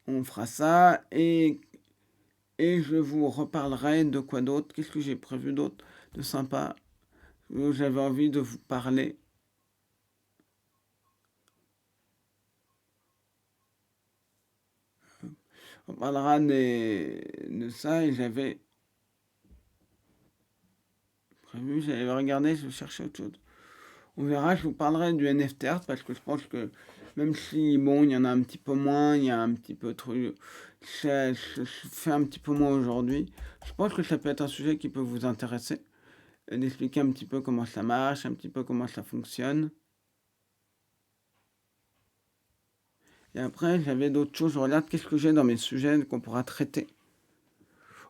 On fera ça et je vous reparlerai de quoi d'autre. Qu'est-ce que j'ai prévu d'autre de sympa? J'avais envie de vous parler. On parlera de ça et j'avais prévu, j'avais regardé, je cherchais autre chose. On verra, je vous parlerai du NFT art parce que je pense que même si, bon, il y en a un petit peu moins, il y a un petit peu trop. Je fais un petit peu moins aujourd'hui. Je pense que ça peut être un sujet qui peut vous intéresser. D'expliquer un petit peu comment ça marche, un petit peu comment ça fonctionne. Et après, j'avais d'autres choses. Je regarde qu'est-ce que j'ai dans mes sujets qu'on pourra traiter.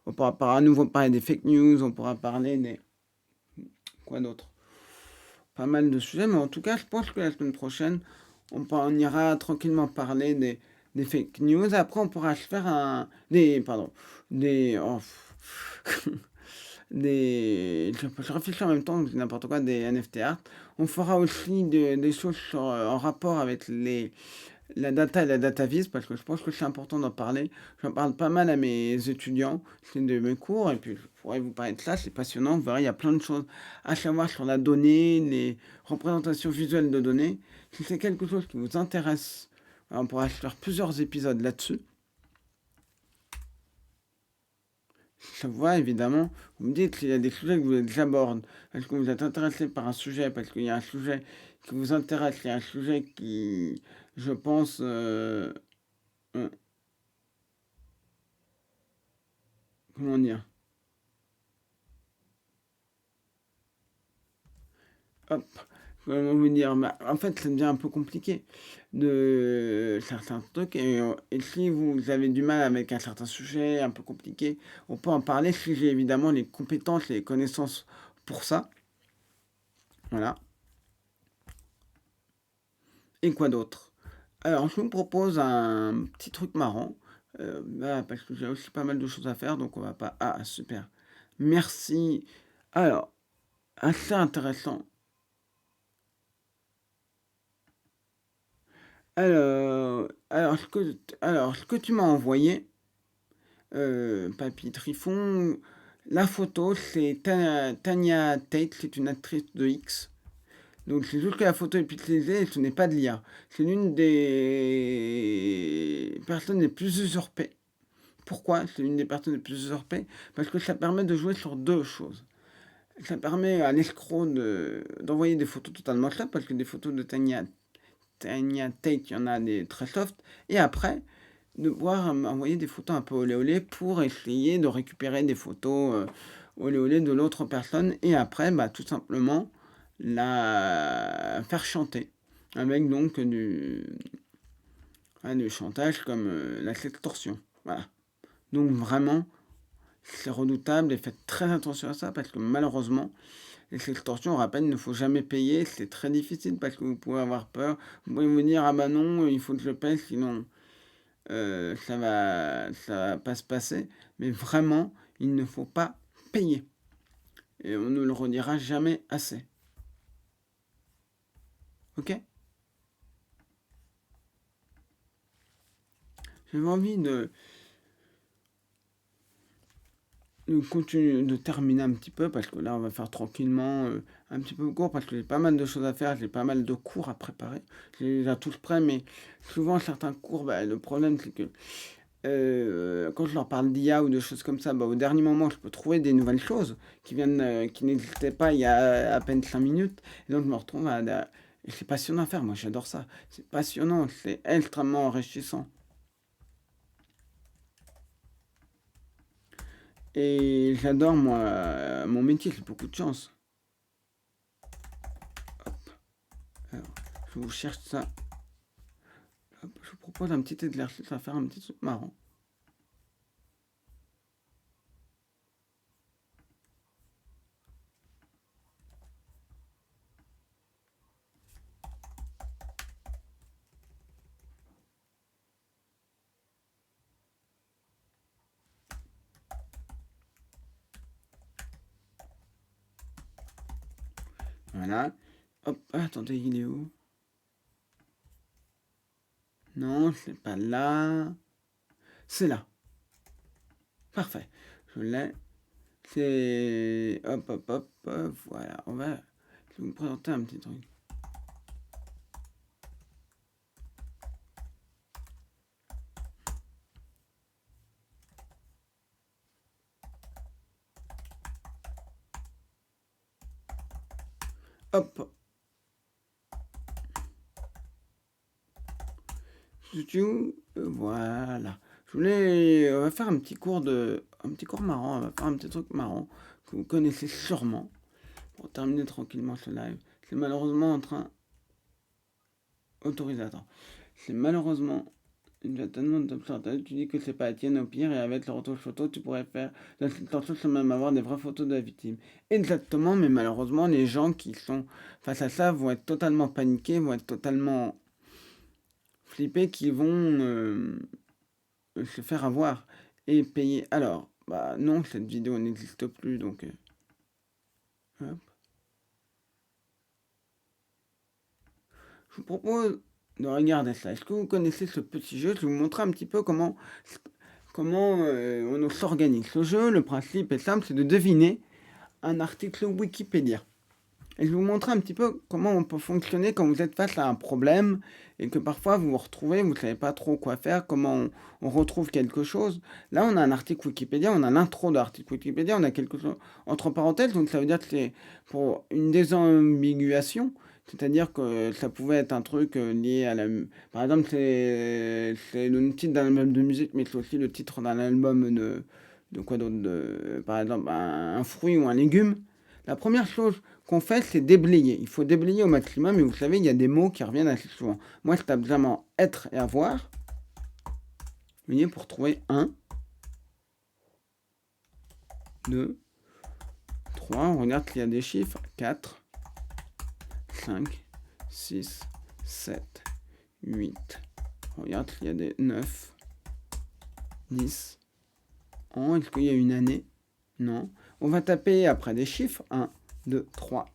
On pourra à nouveau parler des fake news, on pourra parler des. Quoi d'autre? Pas mal de sujets, mais en tout cas, je pense que la semaine prochaine, on ira tranquillement parler des fake news. Après, on pourra se faire un. Des. Pardon. Des. Oh, des. Je réfléchis en même temps, n'importe quoi, des NFT art. On fera aussi des choses en rapport avec la data et la data vis, parce que je pense que c'est important d'en parler. J'en parle pas mal à mes étudiants, c'est de mes cours, et puis je pourrais vous parler de ça, c'est passionnant. Vous verrez, il y a plein de choses à savoir sur la donnée, les représentations visuelles de données. Si c'est quelque chose qui vous intéresse, on pourra faire plusieurs épisodes là-dessus. Si ça vous va, évidemment, vous me dites s'il y a des sujets que vous voulez que j'aborde. Est-ce que vous êtes intéressé par un sujet parce qu'il y a un sujet qui vous intéresse, il y a un sujet qui, je pense, euh, comment dire, hop, comment vous dire, bah, en fait, ça devient un peu compliqué de certains trucs. Et si vous avez du mal avec un certain sujet un peu compliqué, on peut en parler si j'ai évidemment les compétences et les connaissances pour ça. Voilà. Et quoi d'autre? Alors, je vous propose un petit truc marrant. Parce que j'ai aussi pas mal de choses à faire, donc on va pas. Ah, super. Merci. Alors, assez intéressant. Alors, ce que tu m'as envoyé, Papy Trifon, La photo, c'est Tanya Tate, c'est une actrice de X. Donc c'est juste que la photo est pixelisée et ce n'est pas de l'IA. C'est l'une des personnes les plus usurpées. Pourquoi c'est l'une des personnes les plus usurpées? Parce que ça permet de jouer sur deux choses. Ça permet à l'escroc d'envoyer des photos totalement soft, parce que des photos de Tanya Tate, il y en a des très soft. Et après, de pouvoir envoyer des photos un peu olé olé pour essayer de récupérer des photos olé olé de l'autre personne. Et après, bah, tout simplement, la faire chanter. Avec donc du chantage comme la sextorsion. Voilà. Donc vraiment, c'est redoutable et faites très attention à ça parce que malheureusement, les sextorsions, on rappelle, il ne faut jamais payer. C'est très difficile parce que vous pouvez avoir peur. Vous pouvez vous dire, ah bah non, il faut que je paye, sinon ça va pas se passer. Mais vraiment, il ne faut pas payer. Et on ne le redira jamais assez. Ok? J'avais envie de continuer, de terminer un petit peu, parce que là, on va faire tranquillement un petit peu court, parce que j'ai pas mal de choses à faire, j'ai pas mal de cours à préparer. J'ai déjà tous prêts, mais souvent, certains cours, bah, le problème, c'est que quand je leur parle d'IA ou de choses comme ça, bah, au dernier moment, je peux trouver des nouvelles choses qui viennent, qui n'existaient pas il y a à peine 5 minutes. Et donc, je me retrouve et c'est passionnant à faire, moi j'adore ça. C'est passionnant, c'est extrêmement enrichissant. Et j'adore, moi, mon métier, c'est beaucoup de chance. Hop. Alors, je vous cherche ça. Hop, je vous propose un petit exercice à faire, un petit truc marrant. Voilà. Hop, attendez, il est où? Non, c'est pas là. C'est là. Parfait. Je l'ai. C'est... Hop, hop, hop, hop. Voilà. Je vais vous présenter un petit truc. Hop. Voilà. On va faire un petit cours marrant. On va faire un petit truc marrant que vous connaissez sûrement pour terminer tranquillement ce live. C'est malheureusement en train. Autorisateur. C'est malheureusement une tellement d'observateurs. Tu dis que c'est pas la tienne au pire et avec le retour photo, tu pourrais faire la tentation sans même avoir des vraies photos de la victime. Exactement, mais malheureusement, les gens qui sont face à ça vont être totalement paniqués, vont être totalement flippés, qui vont se faire avoir et payer. Alors, bah non, cette vidéo n'existe plus, donc hop. Je vous propose de regarder ça. Est-ce que vous connaissez ce petit jeu? Je vais vous montrer un petit peu comment on s'organise. Ce jeu, le principe est simple, c'est de deviner un article Wikipédia. Et je vais vous montrer un petit peu comment on peut fonctionner quand vous êtes face à un problème et que parfois vous vous retrouvez, vous ne savez pas trop quoi faire, comment on retrouve quelque chose. Là, on a un article Wikipédia, on a l'intro de l'article Wikipédia, on a quelque chose entre parenthèses, donc ça veut dire que c'est pour une désambiguation. C'est-à-dire que ça pouvait être un truc lié à la... Par exemple, c'est le titre d'un album de musique, mais c'est aussi le titre d'un album de quoi d'autre, par exemple, un fruit ou un légume. La première chose qu'on fait, c'est déblayer. Il faut déblayer au maximum, et vous savez, il y a des mots qui reviennent assez souvent. Moi, je tape vraiment être et avoir. Vous voyez, pour trouver 1, 2, 3. On regarde qu'il y a des chiffres. 4, 5, 6, 7, 8. On regarde qu'il y a des 9, 10. Est-ce qu'il y a une année? Non. On va taper après des chiffres. 1, 2, 3,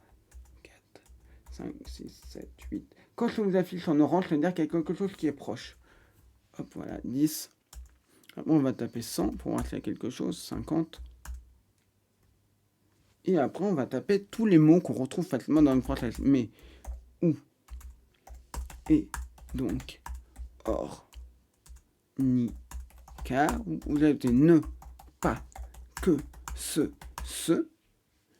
4, 5, 6, 7, 8. Quand ça vous affiche en orange, ça veut dire qu'il y a quelque chose qui est proche. Hop, voilà, 10. Après, on va taper 100 pour voir s'il y a quelque chose. 50. Et après, on va taper tous les mots qu'on retrouve facilement dans le français. Mais, ou, et, donc, or, ni, car, vous ajoutez ne, pas, que, ce.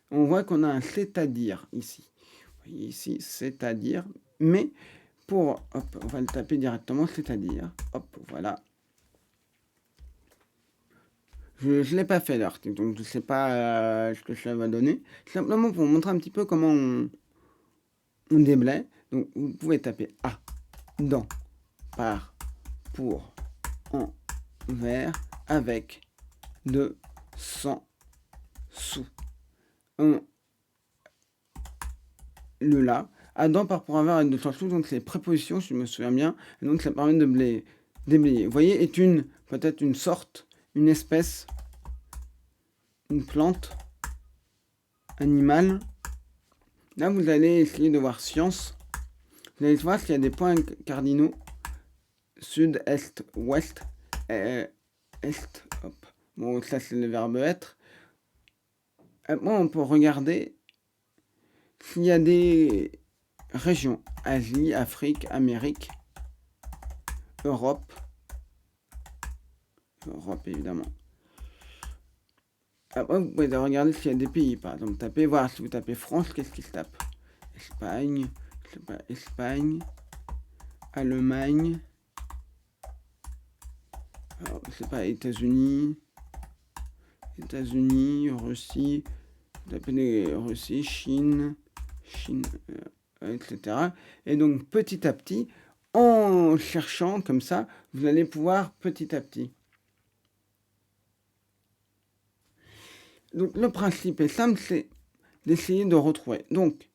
On voit qu'on a un c'est-à-dire ici. Vous voyez ici, c'est-à-dire, mais pour, hop, on va le taper directement, c'est-à-dire, hop, voilà. Je ne l'ai pas fait l'article, donc je ne sais pas ce que ça va donner. Simplement pour vous montrer un petit peu comment on déblaye. Donc vous pouvez taper à, dans, par, pour, en, vers, avec, de, sans, sous. Le là. Adam par pour avoir une de sous, donc c'est prépositions, si je me souviens bien. Et donc ça permet de déblayer. Vous voyez, est peut-être une sorte, une espèce, une plante, animal. Là, vous allez essayer de voir science. Vous allez voir s'il y a des points cardinaux. Sud, est, ouest, est, hop. Bon, ça c'est le verbe être. Après, on peut regarder s'il y a des régions. Asie, Afrique, Amérique, Europe. Europe, évidemment. Après, vous pouvez regarder s'il y a des pays. Par exemple, voir si vous tapez France, qu'est-ce qui se tape? Espagne, je sais pas, Espagne, Allemagne, alors, je sais pas, États-Unis, Russie, vous tapez Russie, Chine, etc. Et donc, petit à petit, en cherchant comme ça, vous allez pouvoir petit à petit. Donc, le principe est simple, c'est d'essayer de retrouver. Donc,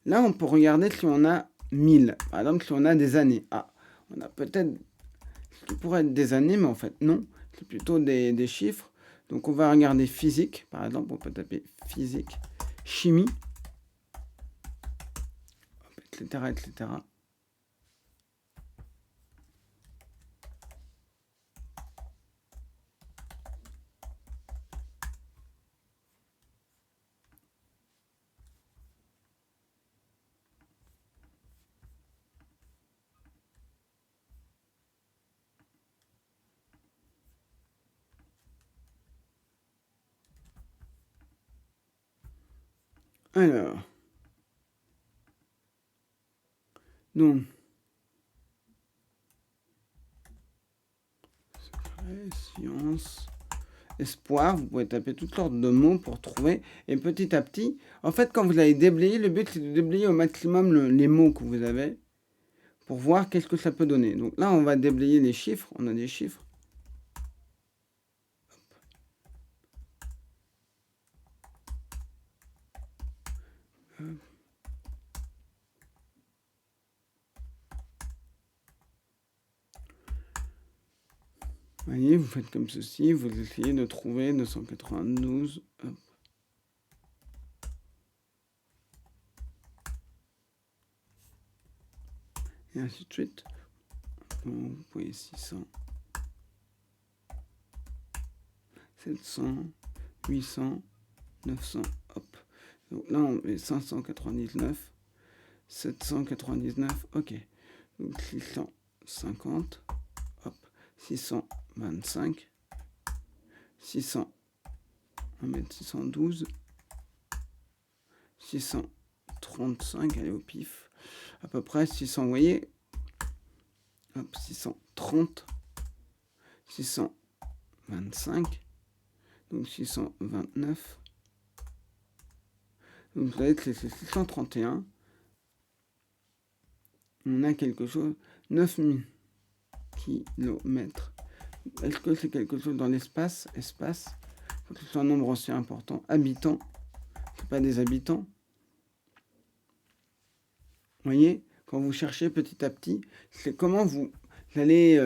là, on peut regarder si on a 1000. Par exemple, si on a des années. Ah, on a peut-être ce qui pourrait être des années, mais en fait, non. C'est plutôt des chiffres. Donc, on va regarder physique. Par exemple, on peut taper physique, chimie, etc., etc. Alors, donc, science, espoir, vous pouvez taper toutes sortes de mots pour trouver. Et petit à petit, en fait, quand vous allez déblayer, le but c'est de déblayer au maximum les mots que vous avez pour voir qu'est-ce que ça peut donner. Donc là, on va déblayer les chiffres. On a des chiffres. Vous voyez, vous faites comme ceci, vous essayez de trouver 292. Hop. Et ainsi de suite. Donc, vous voyez 600, 700, 800, 900, hop. Donc là, on met 599, 799, ok. Donc 650, hop. 625, 600, on va mettre 612, 635, allez au pif, à peu près 600, vous voyez, hop, 630, 625, donc 629, donc vous voyez que c'est 631, on a quelque chose, 9000 kilomètres. Est-ce que c'est quelque chose dans l'espace? Espace, il faut que ce soit un nombre aussi important. Habitants, c'est pas des habitants. Vous voyez, quand vous cherchez petit à petit, c'est comment vous allez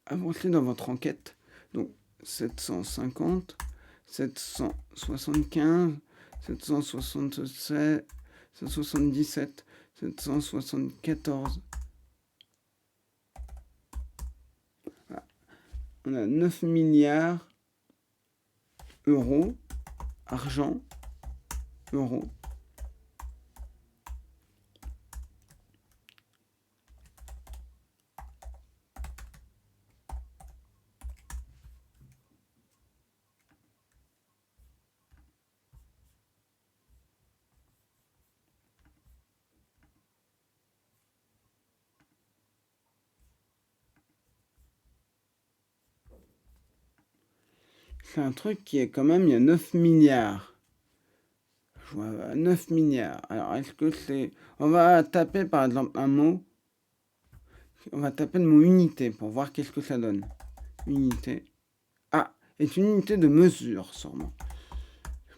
avancer dans votre enquête. Donc 750, 775, 776, 777, 774. Voilà. On a 9 milliards euro, argent, euro. C'est un truc qui est quand même, il y a 9 milliards. Je vois 9 milliards. Alors, est-ce que c'est... On va taper par exemple un mot. On va taper le mot unité pour voir qu'est-ce que ça donne. Unité. Ah, est une unité de mesure, sûrement.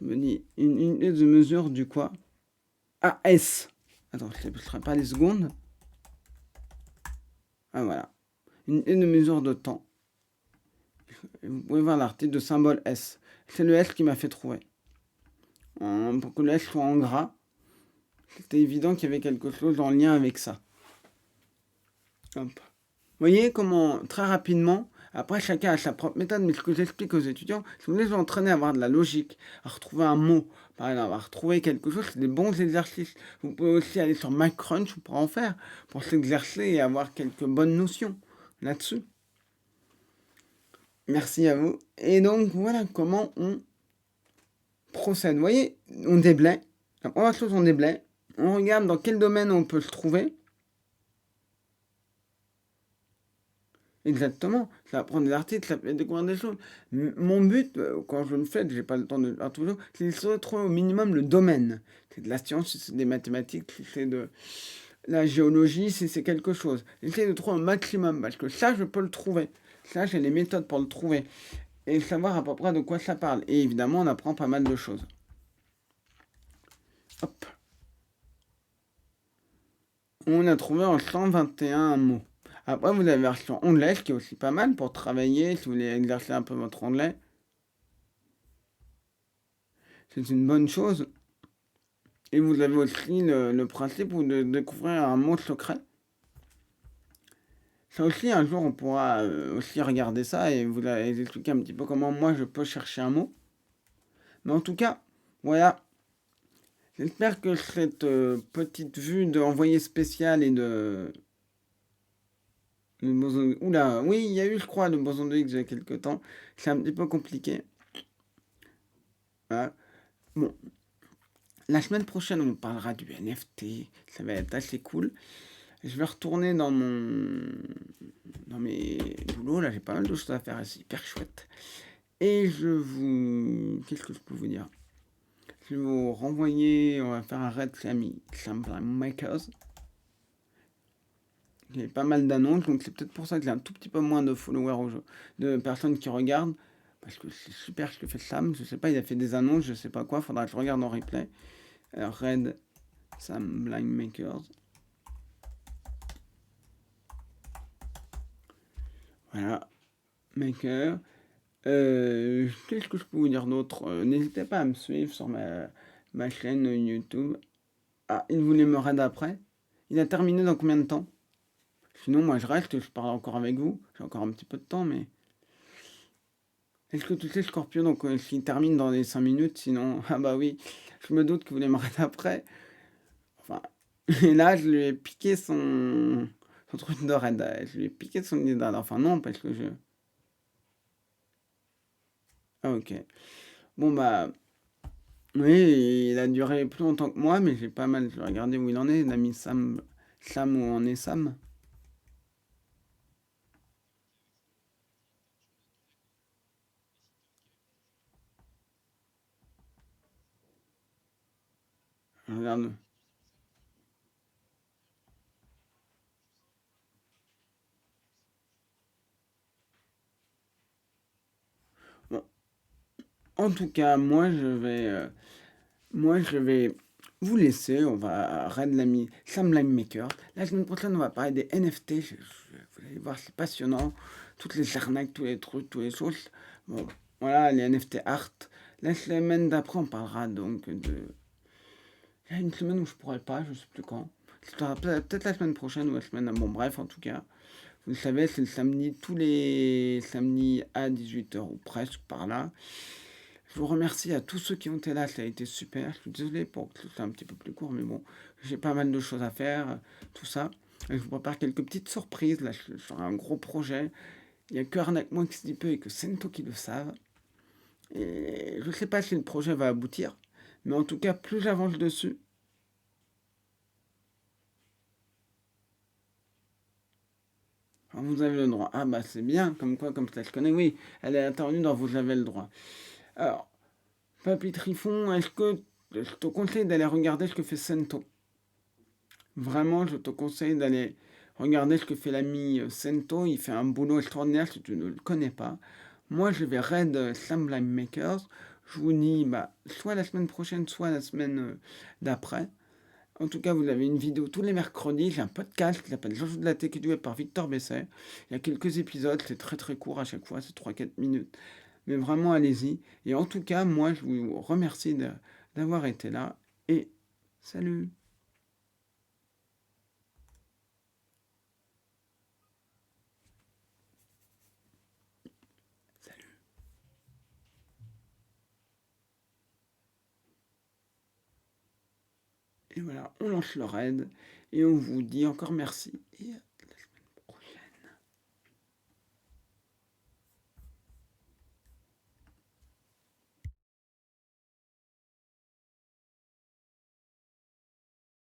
Je me dis, une unité de mesure du quoi? Ah, S. Attends, ce ne serait pas les secondes? Ah, voilà. Une unité de mesure de temps. Vous pouvez voir l'article de symbole S. C'est le S qui m'a fait trouver. Pour que le S soit en gras, c'était évident qu'il y avait quelque chose en lien avec ça. Hop. Vous voyez comment, très rapidement, après chacun a sa propre méthode, mais ce que j'explique aux étudiants, si vous voulez vous entraîner à avoir de la logique, à retrouver un mot, par exemple, à retrouver quelque chose, c'est des bons exercices. Vous pouvez aussi aller sur MacCrunch pour en faire, pour s'exercer et avoir quelques bonnes notions là-dessus. Merci à vous. Et donc, voilà comment on procède. Vous voyez, on déblaye. La première chose, on déblaye. On regarde dans quel domaine on peut se trouver. Exactement. Ça apprend des articles, ça fait découvrir des choses. Mon but, quand je le fais, j'ai pas le temps de le faire toujours, c'est de trouver au minimum le domaine. C'est de la science, si c'est des mathématiques, si c'est de la géologie, si c'est quelque chose. J'essaie de trouver un maximum, parce que ça, je peux le trouver. Ça, j'ai les méthodes pour le trouver. Et savoir à peu près de quoi ça parle. Et évidemment, on apprend pas mal de choses. Hop. On a trouvé en 121 mots. Après, vous avez la version anglaise qui est aussi pas mal pour travailler, si vous voulez exercer un peu votre anglais. C'est une bonne chose. Et vous avez aussi le principe de découvrir un mot secret. Ça aussi, un jour, on pourra aussi regarder ça et vous expliquer un petit peu comment moi je peux chercher un mot. Mais en tout cas, voilà. J'espère que cette petite vue d'envoyé spécial et de... Le boson... Oula, oui, il y a eu, je crois, le boson de Higgs il y a quelques temps. C'est un petit peu compliqué. Voilà. Bon. La semaine prochaine, on parlera du NFT. Ça va être assez cool. Je vais retourner dans mes boulots. Là, j'ai pas mal de choses à faire. C'est hyper chouette. Et qu'est-ce que je peux vous dire? Je vais vous renvoyer... On va faire un raid Slime Makers. Il y a pas mal d'annonces, donc c'est peut-être pour ça qu'il y a un tout petit peu moins de followers, de personnes qui regardent. Parce que c'est super ce que fait Sam. Je sais pas, il a fait des annonces, je sais pas quoi. Faudra que je regarde en replay. Alors, Red Sam Blind Makers. Voilà. Maker. Qu'est-ce que je peux vous dire d'autre? N'hésitez pas à me suivre sur ma chaîne YouTube. Ah, il voulait me raid après. Il a terminé dans combien de temps? Sinon, moi je reste, je parle encore avec vous. J'ai encore un petit peu de temps, mais... Est-ce que tu sais, Scorpion, donc s'il termine dans les 5 minutes, sinon... Ah bah oui, je me doute que vous voulez me raid après. Enfin... Et là, je lui ai piqué son truc de raid. Je lui ai piqué son idée de raid. Enfin non, parce que je... Ah ok. Bon bah... Oui, il a duré plus longtemps que moi, mais j'ai pas mal... Je vais regarder où il en est, l'ami Sam. Sam, où en est Sam? Regarde. Bon. En tout cas, moi je vais vous laisser. On va raid l'ami Sam Lime Maker. La semaine prochaine, on va parler des NFT. Vous allez voir, c'est passionnant. Toutes les arnaques, tous les trucs, toutes les choses. Bon, voilà, les NFT art. La semaine d'après, on parlera donc de... Il y a une semaine où je pourrais pas, je sais plus quand. Ce sera peut-être la semaine prochaine ou la semaine... Bon, bref, en tout cas. Vous le savez, c'est le samedi, tous les samedis à 18h ou presque par là. Je vous remercie à tous ceux qui ont été là, ça a été super. Je suis désolé pour que ce soit un petit peu plus court, mais bon, j'ai pas mal de choses à faire, tout ça. Et je vous prépare quelques petites surprises. Là, je sur un gros projet. Il n'y a que Arnaque Moi qui se dit peu et que Sento qui le savent. Et je ne sais pas si le projet va aboutir, mais en tout cas, plus j'avance dessus, vous avez le droit. Ah bah c'est bien, comme quoi, comme ça je connais. Oui, elle est intervenue dans Vous avez le droit. Alors, Papy Trifon, est-ce que je te conseille d'aller regarder ce que fait Sento? Vraiment, je te conseille d'aller regarder ce que fait l'ami Sento. Il fait un boulot extraordinaire si tu ne le connais pas. Moi, je vais raid Slime Makers. Je vous dis, bah, soit la semaine prochaine, soit la semaine d'après. En tout cas, vous avez une vidéo tous les mercredis. J'ai un podcast qui s'appelle Jean de la Tech et du Web par Victor Besset. Il y a quelques épisodes, c'est très très court à chaque fois, c'est 3-4 minutes. Mais vraiment, allez-y. Et en tout cas, moi, je vous remercie d'avoir été là. Et salut! Et voilà, on lance le raid. Et on vous dit encore merci. Et